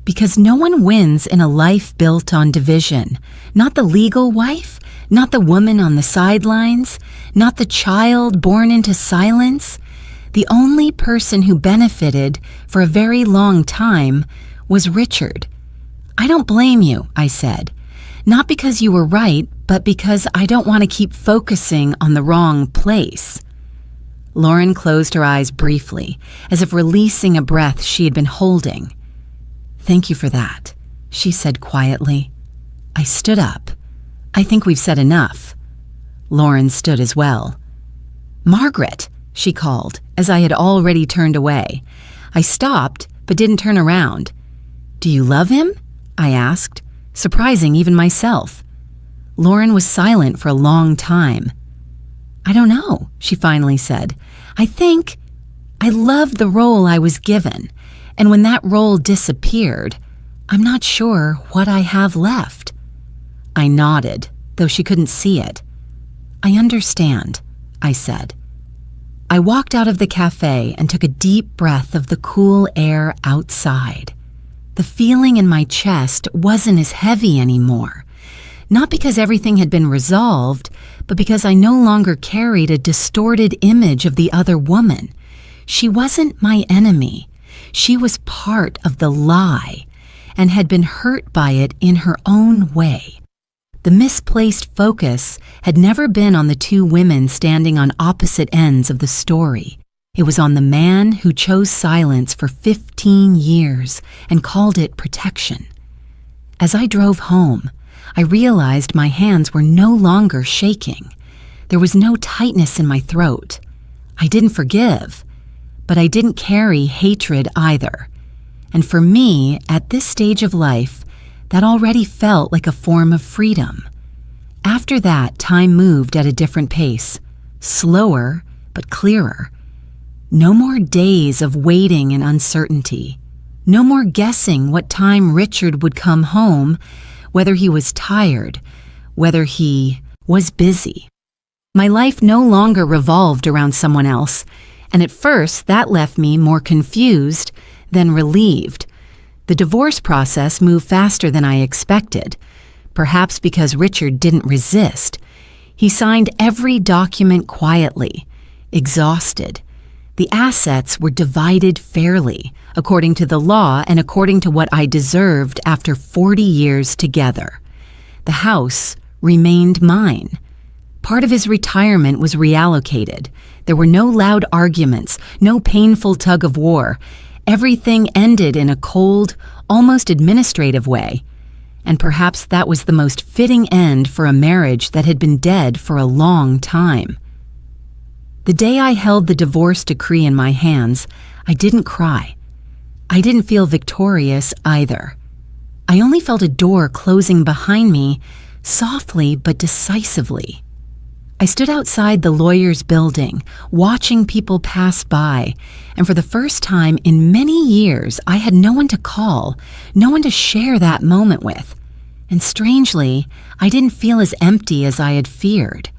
A: Because no one wins in a life built on division. Not the legal wife, not the woman on the sidelines, not the child born into silence. The only person who benefited for a very long time was Richard. I don't blame you, I said. Not because you were right, but because I don't want to keep focusing on the wrong place. Lauren closed her eyes briefly, as if releasing a breath she had been holding. Thank you for that, she said quietly. I stood up. I think we've said enough. Lauren stood as well. Margaret, she called, as I had already turned away. I stopped, but didn't turn around. Do you love him? I asked, surprising even myself. Lauren was silent for a long time. I don't know, she finally said. I think I loved the role I was given, and when that role disappeared, I'm not sure what I have left. I nodded, though she couldn't see it. I understand, I said. I walked out of the cafe and took a deep breath of the cool air outside. The feeling in my chest wasn't as heavy anymore. Not because everything had been resolved, but because I no longer carried a distorted image of the other woman. She wasn't my enemy. She was part of the lie and had been hurt by it in her own way. The misplaced focus had never been on the two women standing on opposite ends of the story. It was on the man who chose silence for 15 years and called it protection. As I drove home, I realized my hands were no longer shaking. There was no tightness in my throat. I didn't forgive, but I didn't carry hatred either. And for me, at this stage of life, that already felt like a form of freedom. After that, time moved at a different pace, slower but clearer. No more days of waiting and uncertainty. No more guessing what time Richard would come home, whether he was tired, whether he was busy. My life no longer revolved around someone else, and at first that left me more confused than relieved. The divorce process moved faster than I expected, perhaps because Richard didn't resist. He signed every document quietly, exhausted. The assets were divided fairly, according to the law and according to what I deserved after 40 years together. The house remained mine. Part of his retirement was reallocated. There were no loud arguments, no painful tug of war. Everything ended in a cold, almost administrative way. And perhaps that was the most fitting end for a marriage that had been dead for a long time. The day I held the divorce decree in my hands, I didn't cry. I didn't feel victorious either. I only felt a door closing behind me, softly but decisively. I stood outside the lawyer's building, watching people pass by, and for the first time in many years, I had no one to call, no one to share that moment with. And strangely, I didn't feel as empty as I had feared.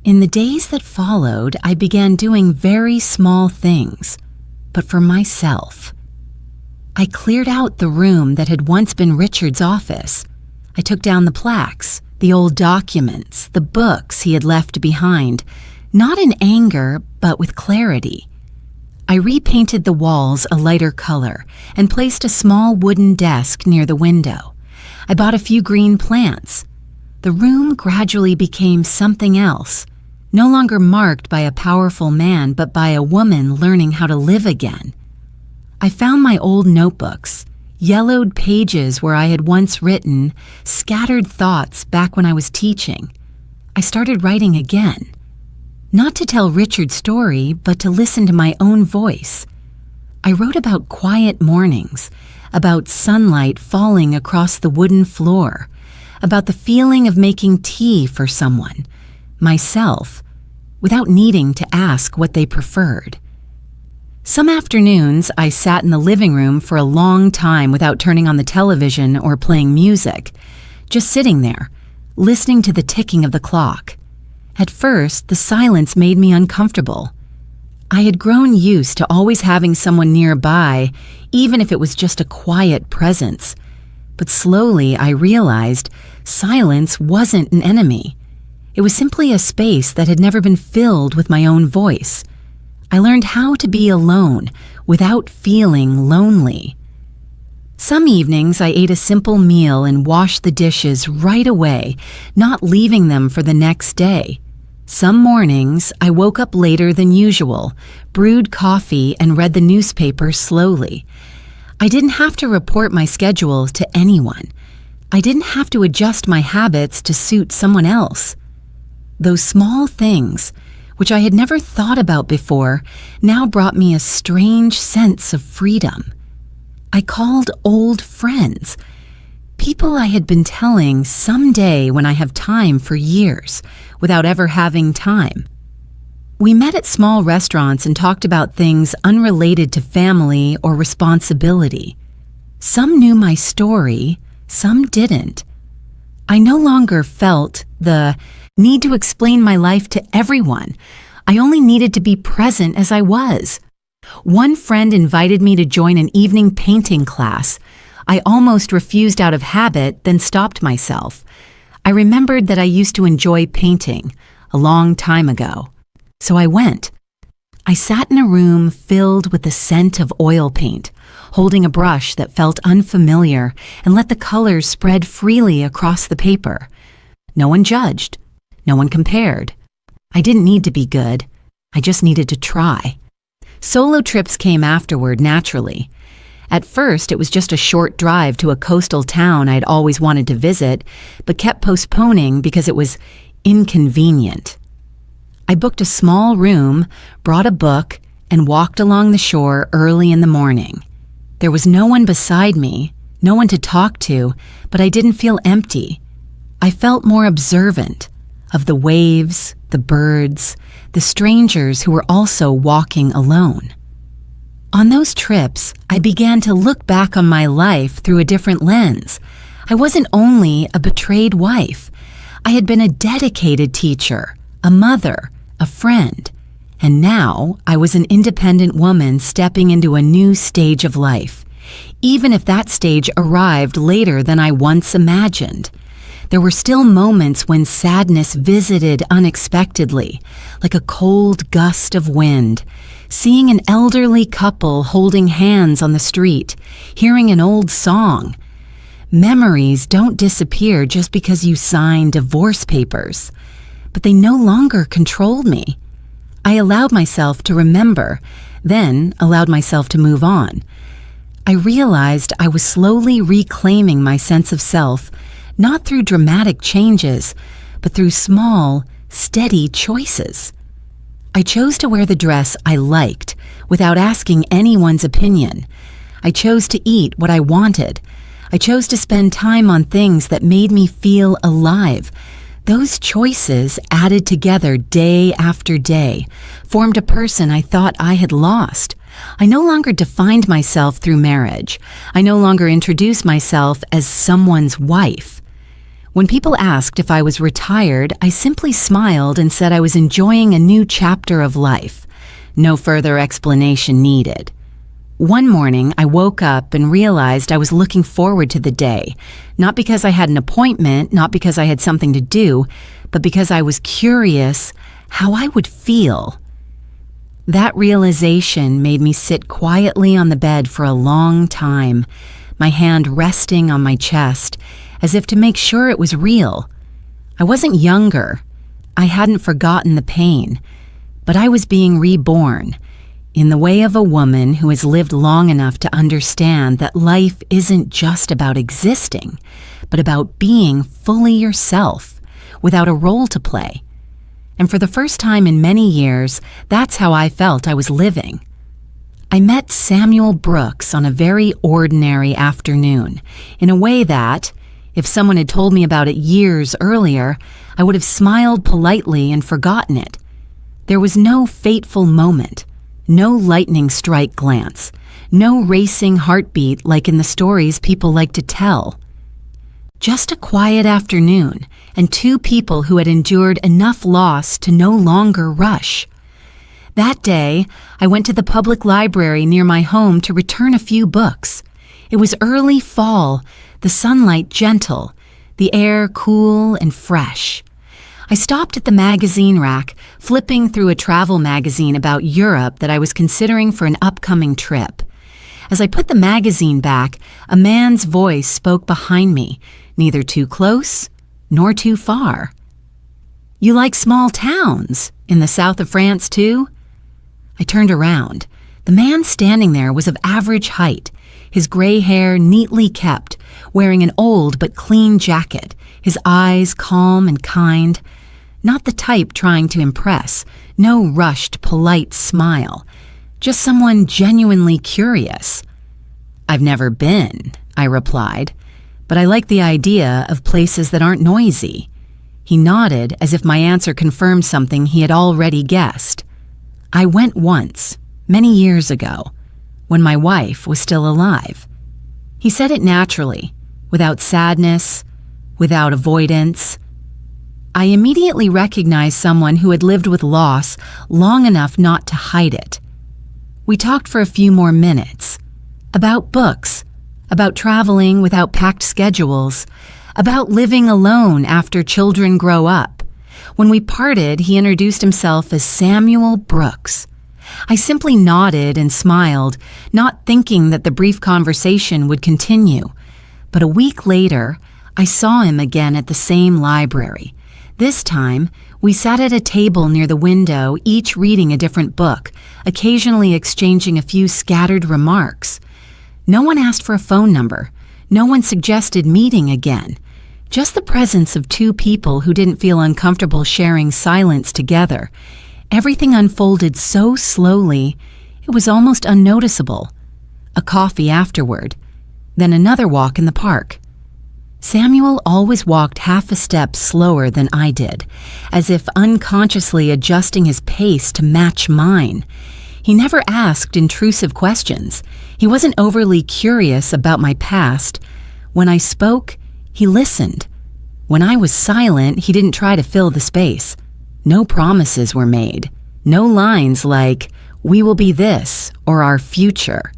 A: In the days that followed, I began doing very small things, but for myself. I cleared out the room that had once been Richard's office. I took down the plaques, the old documents, the books he had left behind, not in anger, but with clarity. I repainted the walls a lighter color and placed a small wooden desk near the window. I bought a few green plants. The room gradually became something else, no longer marked by a powerful man, but by a woman learning how to live again. I found my old notebooks, yellowed pages where I had once written, scattered thoughts back when I was teaching. I started writing again. Not to tell Richard's story, but to listen to my own voice. I wrote about quiet mornings, about sunlight falling across the wooden floor, about the feeling of making tea for someone, myself, without needing to ask what they preferred. Some afternoons, I sat in the living room for a long time without turning on the television or playing music, just sitting there, listening to the ticking of the clock. At first, the silence made me uncomfortable. I had grown used to always having someone nearby, even if it was just a quiet presence. But slowly I realized silence wasn't an enemy. It was simply a space that had never been filled with my own voice. I learned how to be alone without feeling lonely. Some evenings I ate a simple meal and washed the dishes right away, not leaving them for the next day. Some mornings I woke up later than usual, brewed coffee, and read the newspaper slowly. I didn't have to report my schedule to anyone. I didn't have to adjust my habits to suit someone else. Those small things, which I had never thought about before, now brought me a strange sense of freedom. I called old friends, people I had been telling someday when I have time for years, without ever having time. We met at small restaurants and talked about things unrelated to family or responsibility. Some knew my story, some didn't. I no longer felt the need to explain my life to everyone. I only needed to be present as I was. One friend invited me to join an evening painting class. I almost refused out of habit, then stopped myself. I remembered that I used to enjoy painting a long time ago. So I went. I sat in a room filled with the scent of oil paint, holding a brush that felt unfamiliar, and let the colors spread freely across the paper. No one judged. No one compared. I didn't need to be good. I just needed to try. Solo trips came afterward naturally. At first, it was just a short drive to a coastal town I'd always wanted to visit, but kept postponing because it was inconvenient. I booked a small room, brought a book, and walked along the shore early in the morning. There was no one beside me, no one to talk to, but I didn't feel empty. I felt more observant of the waves, the birds, the strangers who were also walking alone. On those trips, I began to look back on my life through a different lens. I wasn't only a betrayed wife. I had been a dedicated teacher, a mother, a friend, and now I was an independent woman stepping into a new stage of life, even if that stage arrived later than I once imagined. There were still moments when sadness visited unexpectedly, like a cold gust of wind, seeing an elderly couple holding hands on the street, hearing an old song. Memories don't disappear just because you sign divorce papers, but they no longer controlled me. I allowed myself to remember, then allowed myself to move on. I realized I was slowly reclaiming my sense of self, not through dramatic changes, but through small, steady choices. I chose to wear the dress I liked without asking anyone's opinion. I chose to eat what I wanted. I chose to spend time on things that made me feel alive. Those choices, added together day after day, formed a person I thought I had lost. I no longer defined myself through marriage. I no longer introduced myself as someone's wife. When people asked if I was retired, I simply smiled and said I was enjoying a new chapter of life. No further explanation needed. One morning, I woke up and realized I was looking forward to the day, not because I had an appointment, not because I had something to do, but because I was curious how I would feel. That realization made me sit quietly on the bed for a long time, my hand resting on my chest, as if to make sure it was real. I wasn't younger. I hadn't forgotten the pain, but I was being reborn in the way of a woman who has lived long enough to understand that life isn't just about existing, but about being fully yourself, without a role to play. And for the first time in many years, that's how I felt I was living. I met Samuel Brooks on a very ordinary afternoon, in a way that, if someone had told me about it years earlier, I would have smiled politely and forgotten it. There was no fateful moment, no lightning strike glance, no racing heartbeat like in the stories people like to tell. Just a quiet afternoon and two people who had endured enough loss to no longer rush. That day, I went to the public library near my home to return a few books. It was early fall, the sunlight gentle, the air cool and fresh. I stopped at the magazine rack, flipping through a travel magazine about Europe that I was considering for an upcoming trip. As I put the magazine back, a man's voice spoke behind me, neither too close nor too far. "You like small towns? In the south of France, too?" I turned around. The man standing there was of average height, his gray hair neatly kept, wearing an old but clean jacket, his eyes calm and kind. Not the type trying to impress, no rushed, polite smile, just someone genuinely curious. "I've never been," I replied, "but I like the idea of places that aren't noisy." He nodded as if my answer confirmed something he had already guessed. "I went once, many years ago, when my wife was still alive." He said it naturally, without sadness, without avoidance. I immediately recognized someone who had lived with loss long enough not to hide it. We talked for a few more minutes, about books, about traveling without packed schedules, about living alone after children grow up. When we parted, he introduced himself as Samuel Brooks. I simply nodded and smiled, not thinking that the brief conversation would continue. But a week later, I saw him again at the same library. This time, we sat at a table near the window, each reading a different book, occasionally exchanging a few scattered remarks. No one asked for a phone number. No one suggested meeting again. Just the presence of two people who didn't feel uncomfortable sharing silence together. Everything unfolded so slowly, it was almost unnoticeable. A coffee afterward, then another walk in the park. Samuel always walked half a step slower than I did, as if unconsciously adjusting his pace to match mine. He never asked intrusive questions. He wasn't overly curious about my past. When I spoke, he listened. When I was silent, he didn't try to fill the space. No promises were made. No lines like, "We will be this," or "our future."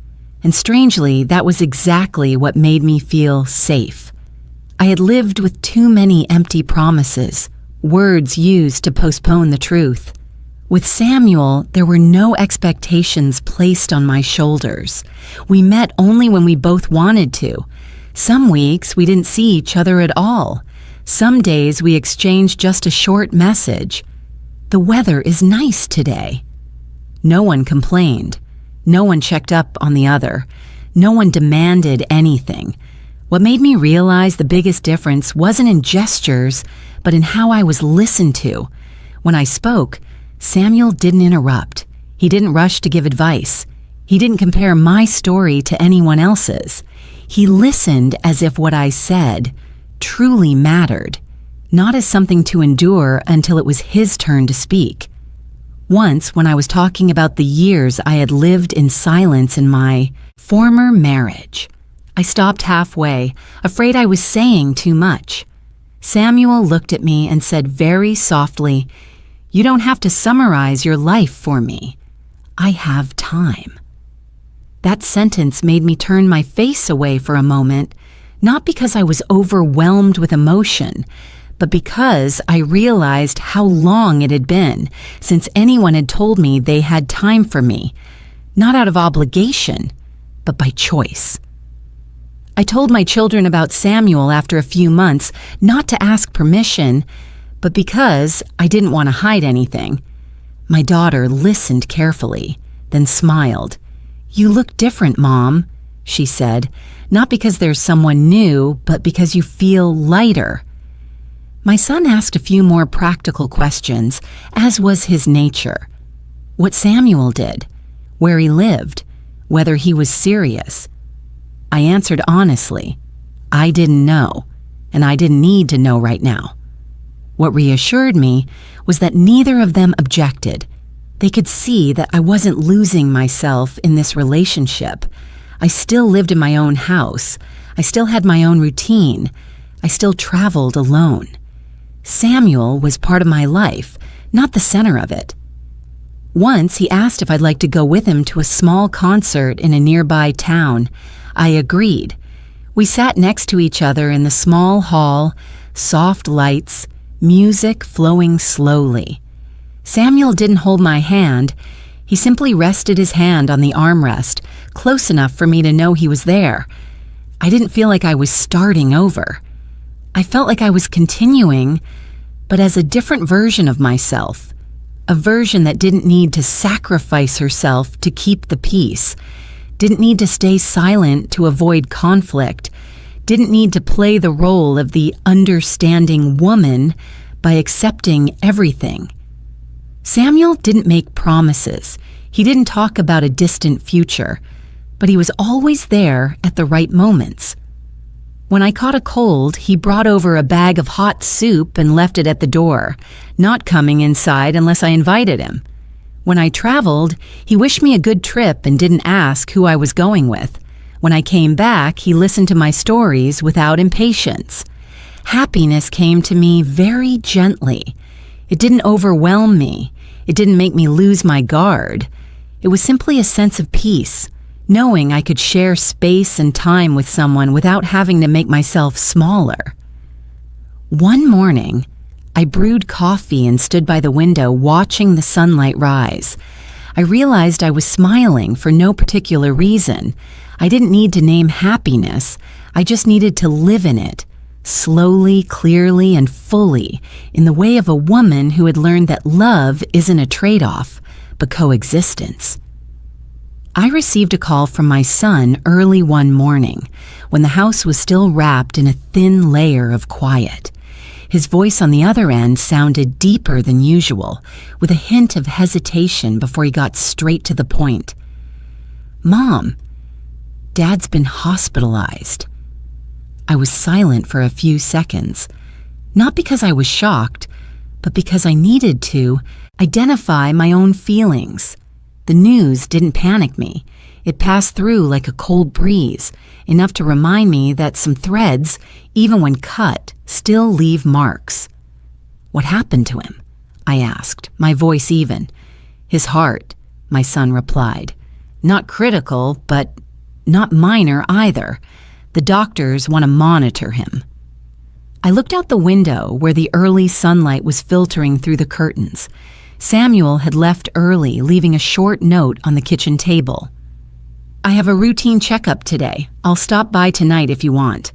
A: And strangely, that was exactly what made me feel safe. I had lived with too many empty promises, words used to postpone the truth. With Samuel, there were no expectations placed on my shoulders. We met only when we both wanted to. Some weeks we didn't see each other at all. Some days we exchanged just a short message. "The weather is nice today." No one complained. No one checked up on the other. No one demanded anything. What made me realize the biggest difference wasn't in gestures, but in how I was listened to. When I spoke, Samuel didn't interrupt. He didn't rush to give advice. He didn't compare my story to anyone else's. He listened as if what I said truly mattered, not as something to endure until it was his turn to speak. Once, when I was talking about the years I had lived in silence in my former marriage, I stopped halfway, afraid I was saying too much. Samuel looked at me and said very softly, "You don't have to summarize your life for me. I have time." That sentence made me turn my face away for a moment, not because I was overwhelmed with emotion, but because I realized how long it had been since anyone had told me they had time for me, not out of obligation, but by choice. I told my children about Samuel after a few months, not to ask permission, but because I didn't want to hide anything. My daughter listened carefully, then smiled. "You look different, Mom," she said, "not because there's someone new, but because you feel lighter." My son asked a few more practical questions, as was his nature. What Samuel did, where he lived, whether he was serious. I answered honestly. I didn't know, and I didn't need to know right now. What reassured me was that neither of them objected. They could see that I wasn't losing myself in this relationship. I still lived in my own house. I still had my own routine. I still traveled alone. Samuel was part of my life, not the center of it. Once he asked if I'd like to go with him to a small concert in a nearby town. I agreed. We sat next to each other in the small hall, soft lights, music flowing slowly. Samuel didn't hold my hand. He simply rested his hand on the armrest, close enough for me to know he was there. I didn't feel like I was starting over. I felt like I was continuing, but as a different version of myself. A version that didn't need to sacrifice herself to keep the peace, didn't need to stay silent to avoid conflict, didn't need to play the role of the understanding woman by accepting everything. Samuel didn't make promises. He didn't talk about a distant future, but he was always there at the right moments. When I caught a cold, he brought over a bag of hot soup and left it at the door, not coming inside unless I invited him. When I traveled, he wished me a good trip and didn't ask who I was going with. When I came back, he listened to my stories without impatience. Happiness came to me very gently. It didn't overwhelm me. It didn't make me lose my guard. It was simply a sense of peace, knowing I could share space and time with someone without having to make myself smaller. One morning, I brewed coffee and stood by the window watching the sunlight rise. I realized I was smiling for no particular reason. I didn't need to name happiness. I just needed to live in it, slowly, clearly, and fully, in the way of a woman who had learned that love isn't a trade-off, but coexistence. I received a call from my son early one morning, when the house was still wrapped in a thin layer of quiet. His voice on the other end sounded deeper than usual, with a hint of hesitation before he got straight to the point. "Mom, Dad's been hospitalized." I was silent for a few seconds, not because I was shocked, but because I needed to identify my own feelings. The news didn't panic me. It passed through like a cold breeze, enough to remind me that some threads, even when cut, still leave marks. "What happened to him?" I asked, my voice even. "His heart," my son replied. "Not critical, but not minor either. The doctors want to monitor him." I looked out the window where the early sunlight was filtering through the curtains. Samuel had left early, leaving a short note on the kitchen table. "I have a routine checkup today. I'll stop by tonight if you want."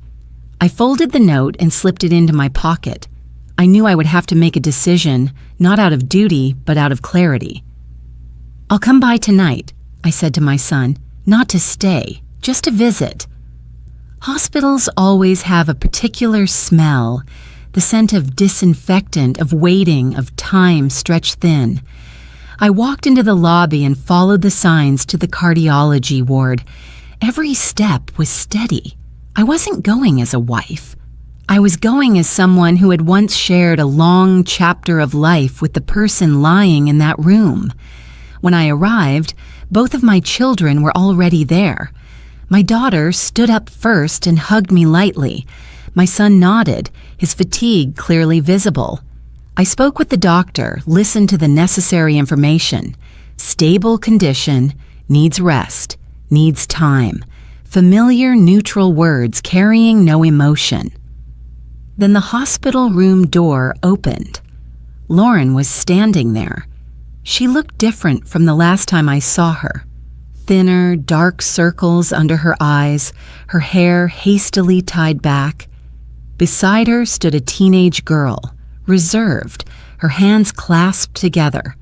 A: I folded the note and slipped it into my pocket. I knew I would have to make a decision, not out of duty, but out of clarity. "I'll come by tonight," I said to my son, "not to stay, just to visit." Hospitals always have a particular smell, the scent of disinfectant, of waiting, of time stretched thin. I walked into the lobby and followed the signs to the cardiology ward. Every step was steady. I wasn't going as a wife. I was going as someone who had once shared a long chapter of life with the person lying in that room. When I arrived, both of my children were already there. My daughter stood up first and hugged me lightly. My son nodded, his fatigue clearly visible. I spoke with the doctor, listened to the necessary information. Stable condition, needs rest, needs time. Familiar, neutral words carrying no emotion. Then the hospital room door opened. Lauren was standing there. She looked different from the last time I saw her. Thinner, dark circles under her eyes, her hair hastily tied back. Beside her stood a teenage girl, reserved, her hands clasped together.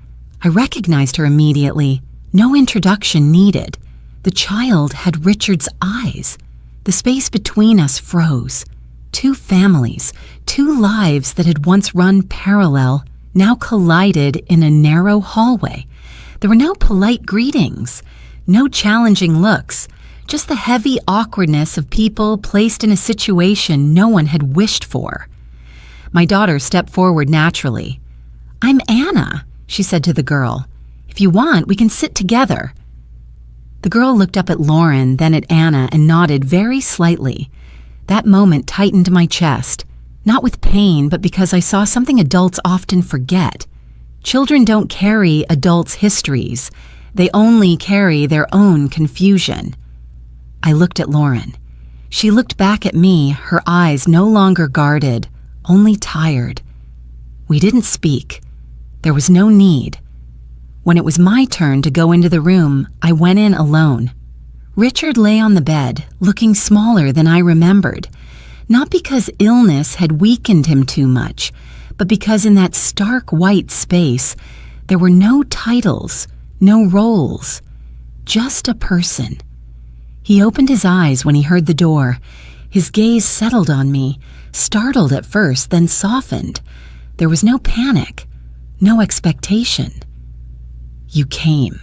A: I recognized her immediately. No introduction needed. The child had Richard's eyes. The space between us froze. Two families, two lives that had once run parallel, now collided in a narrow hallway. There were no polite greetings, no challenging looks, just the heavy awkwardness of people placed in a situation no one had wished for. My daughter stepped forward naturally. "I'm Anna," she said to the girl. "If you want, we can sit together." The girl looked up at Lauren, then at Anna, and nodded very slightly. That moment tightened my chest, not with pain, but because I saw something adults often forget: Children don't carry adults' histories. They only carry their own confusion. I looked at Lauren. She looked back at me, her eyes no longer guarded, only tired. We didn't speak. There was no need. When it was my turn to go into the room, I went in alone. Richard lay on the bed, looking smaller than I remembered, not because illness had weakened him too much, but because in that stark white space, there were no titles, no roles, just a person. He opened his eyes when he heard the door. His gaze settled on me, startled at first, then softened. There was no panic, no expectation. "You came,"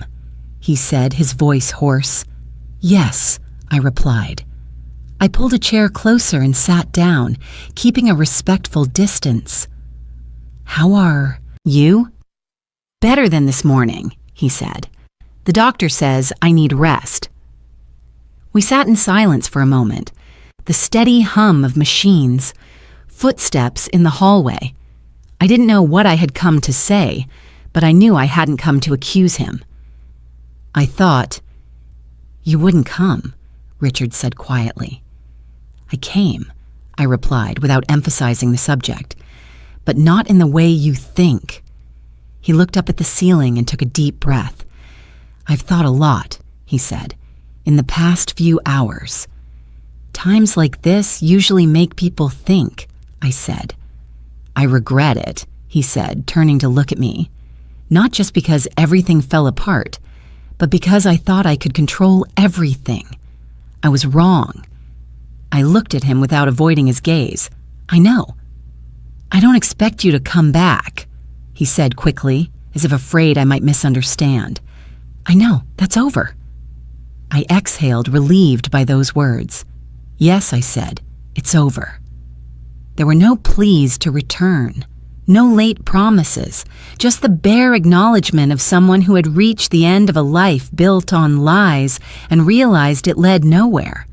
A: he said, his voice hoarse. "Yes," I replied. I pulled a chair closer and sat down, keeping a respectful distance. "How are you?" "Better than this morning," he said. "The doctor says I need rest." We sat in silence for a moment, the steady hum of machines, footsteps in the hallway. I didn't know what I had come to say, but I knew I hadn't come to accuse him. I thought, "You wouldn't come," Richard said quietly. "I came," I replied without emphasizing the subject, "but not in the way you think." He looked up at the ceiling and took a deep breath. "I've thought a lot," he said, "in the past few hours. Times like this usually make people think," I said. "I regret it," he said, turning to look at me. Not just because everything fell apart, but because I thought I could control everything. I was wrong. I looked at him without avoiding his gaze. "I know." "I don't expect you to come back," he said quickly, as if afraid I might misunderstand. "I know, that's over." I exhaled, relieved by those words. "Yes," I said, "it's over." There were no pleas to return, no late promises, just the bare acknowledgement of someone who had reached the end of a life built on lies and realized it led nowhere.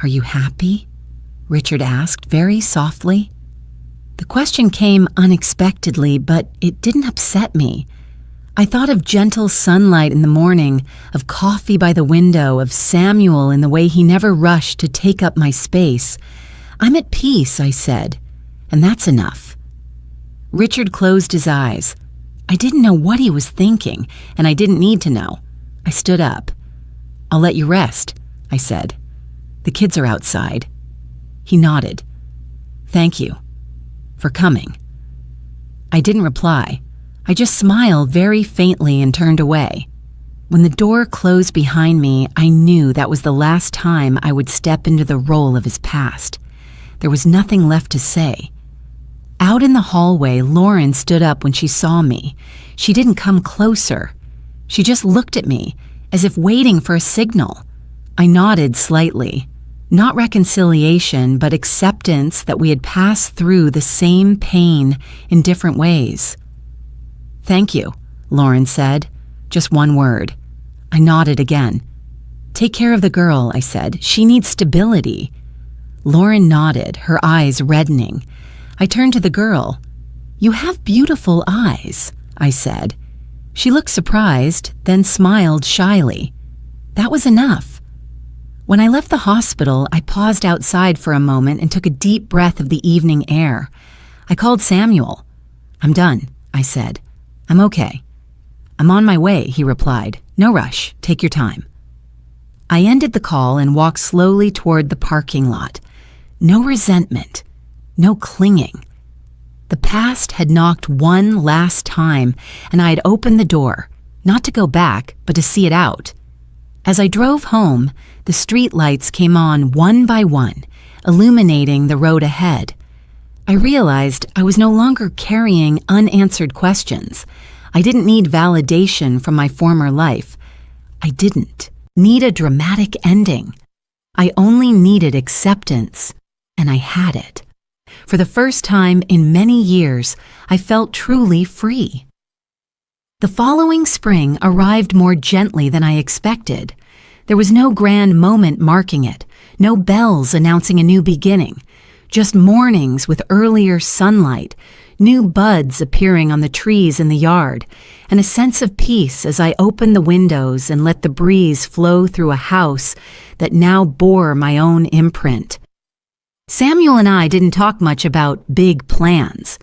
A: "Are you happy?" Richard asked very softly. The question came unexpectedly, but it didn't upset me. I thought of gentle sunlight in the morning, of coffee by the window, of Samuel in the way he never rushed to take up my space. "I'm at peace," I said, "and that's enough." Richard closed his eyes. I didn't know what he was thinking, and I didn't need to know. I stood up. "I'll let you rest," I said. "The kids are outside." He nodded. "Thank you for coming." I didn't reply. I just smiled very faintly and turned away. When the door closed behind me, I knew that was the last time I would step into the role of his past. There was nothing left to say. Out in the hallway, Lauren stood up when she saw me. She didn't come closer. She just looked at me, as if waiting for a signal. I nodded slightly. Not reconciliation, but acceptance that we had passed through the same pain in different ways. "Thank you," Lauren said. Just one word. I nodded again. "Take care of the girl," I said. "She needs stability." Lauren nodded, her eyes reddening. I turned to the girl. "You have beautiful eyes," I said. She looked surprised, then smiled shyly. That was enough. When I left the hospital, I paused outside for a moment and took a deep breath of the evening air. I called Samuel. "I'm done," I said. "I'm okay." "I'm on my way," he replied. "No rush. Take your time." I ended the call and walked slowly toward the parking lot. No resentment. No clinging. The past had knocked one last time, and I had opened the door, not to go back, but to see it out. As I drove home, the street lights came on one by one, illuminating the road ahead. I realized I was no longer carrying unanswered questions. I didn't need validation from my former life. I didn't need a dramatic ending. I only needed acceptance, and I had it. For the first time in many years, I felt truly free. The following spring arrived more gently than I expected. There was no grand moment marking it, no bells announcing a new beginning, just mornings with earlier sunlight, new buds appearing on the trees in the yard, and a sense of peace as I opened the windows and let the breeze flow through a house that now bore my own imprint. Samuel and I didn't talk much about big plans.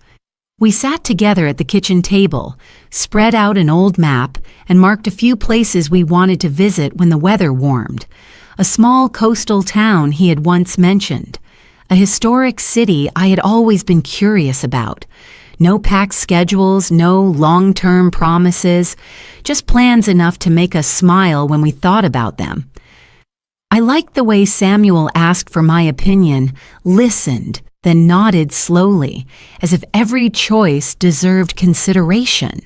A: We sat together at the kitchen table, spread out an old map, and marked a few places we wanted to visit when the weather warmed. A small coastal town he had once mentioned. A historic city I had always been curious about. No packed schedules, no long-term promises, just plans enough to make us smile when we thought about them. I liked the way Samuel asked for my opinion, listened, then nodded slowly, as if every choice deserved consideration.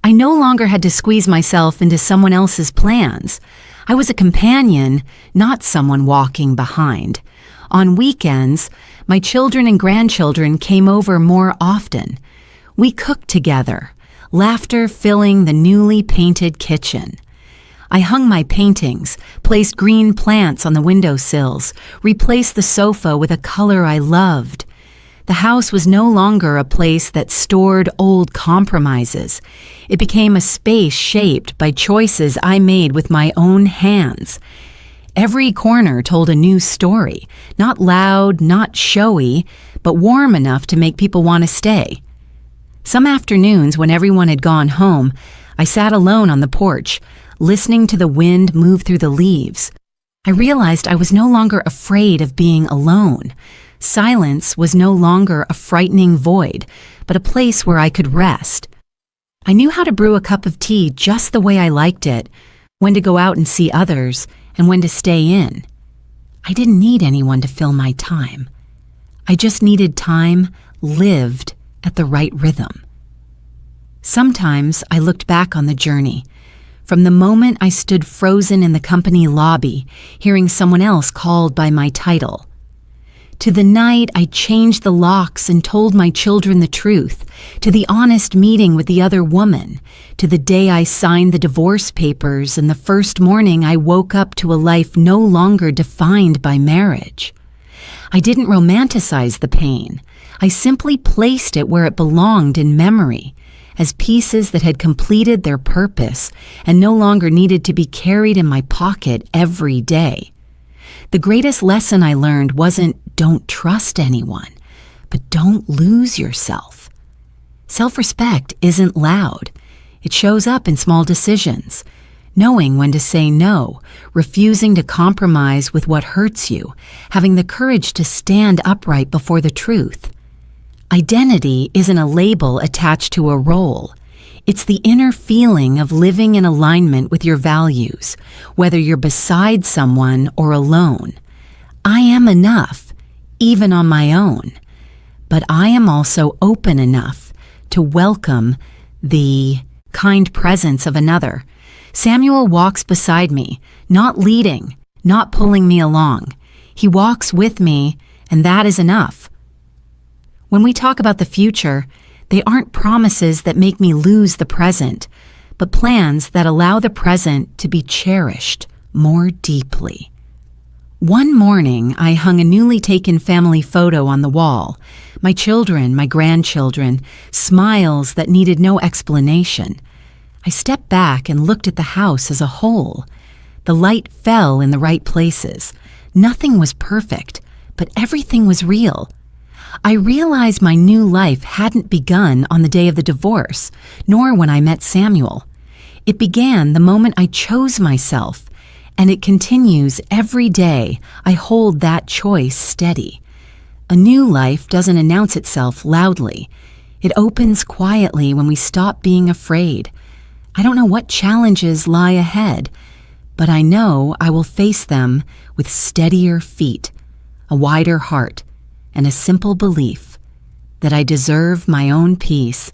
A: I no longer had to squeeze myself into someone else's plans. I was a companion, not someone walking behind. On weekends, my children and grandchildren came over more often. We cooked together, laughter filling the newly painted kitchen. I hung my paintings, placed green plants on the windowsills, replaced the sofa with a color I loved. The house was no longer a place that stored old compromises. It became a space shaped by choices I made with my own hands. Every corner told a new story, not loud, not showy, but warm enough to make people want to stay. Some afternoons, when everyone had gone home, I sat alone on the porch, listening to the wind move through the leaves. I realized I was no longer afraid of being alone. Silence was no longer a frightening void, but a place where I could rest. I knew how to brew a cup of tea just the way I liked it, when to go out and see others, and when to stay in. I didn't need anyone to fill my time. I just needed time lived at the right rhythm. Sometimes I looked back on the journey. From the moment I stood frozen in the company lobby, hearing someone else called by my title, to the night I changed the locks and told my children the truth, to the honest meeting with the other woman, to the day I signed the divorce papers and the first morning I woke up to a life no longer defined by marriage. I didn't romanticize the pain. I simply placed it where it belonged in memory, as pieces that had completed their purpose and no longer needed to be carried in my pocket every day. The greatest lesson I learned wasn't don't trust anyone, but don't lose yourself. Self-respect isn't loud. It shows up in small decisions, knowing when to say no, refusing to compromise with what hurts you, having the courage to stand upright before the truth. Identity isn't a label attached to a role. It's the inner feeling of living in alignment with your values, whether you're beside someone or alone. I am enough, even on my own, but I am also open enough to welcome the kind presence of another. Samuel walks beside me, not leading, not pulling me along. He walks with me, and that is enough. When we talk about the future, they aren't promises that make me lose the present, but plans that allow the present to be cherished more deeply. One morning, I hung a newly taken family photo on the wall. My children, my grandchildren, smiles that needed no explanation. I stepped back and looked at the house as a whole. The light fell in the right places. Nothing was perfect, but everything was real. I realized my new life hadn't begun on the day of the divorce, nor when I met Samuel. It began the moment I chose myself, and it continues every day I hold that choice steady. A new life doesn't announce itself loudly. It opens quietly when we stop being afraid. I don't know what challenges lie ahead, but I know I will face them with steadier feet, a wider heart, and a simple belief that I deserve my own peace.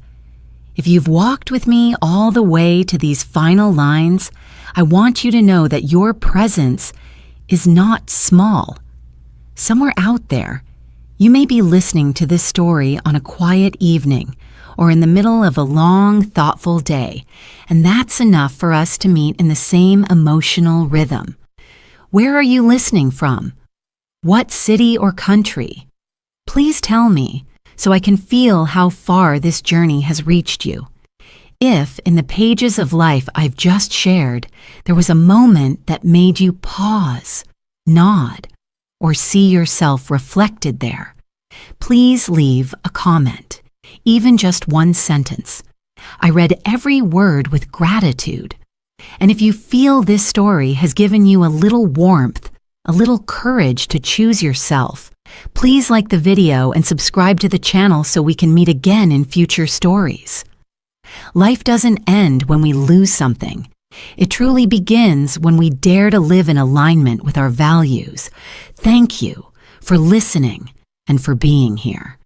A: If you've walked with me all the way to these final lines, I want you to know that your presence is not small. Somewhere out there, you may be listening to this story on a quiet evening or in the middle of a long, thoughtful day, and that's enough for us to meet in the same emotional rhythm. Where are you listening from? What city or country? Please tell me so I can feel how far this journey has reached you. If, in the pages of life I've just shared, there was a moment that made you pause, nod, or see yourself reflected there, please leave a comment, even just one sentence. I read every word with gratitude. And if you feel this story has given you a little warmth, a little courage to choose yourself, please like the video and subscribe to the channel so we can meet again in future stories. Life doesn't end when we lose something. It truly begins when we dare to live in alignment with our values. Thank you for listening and for being here.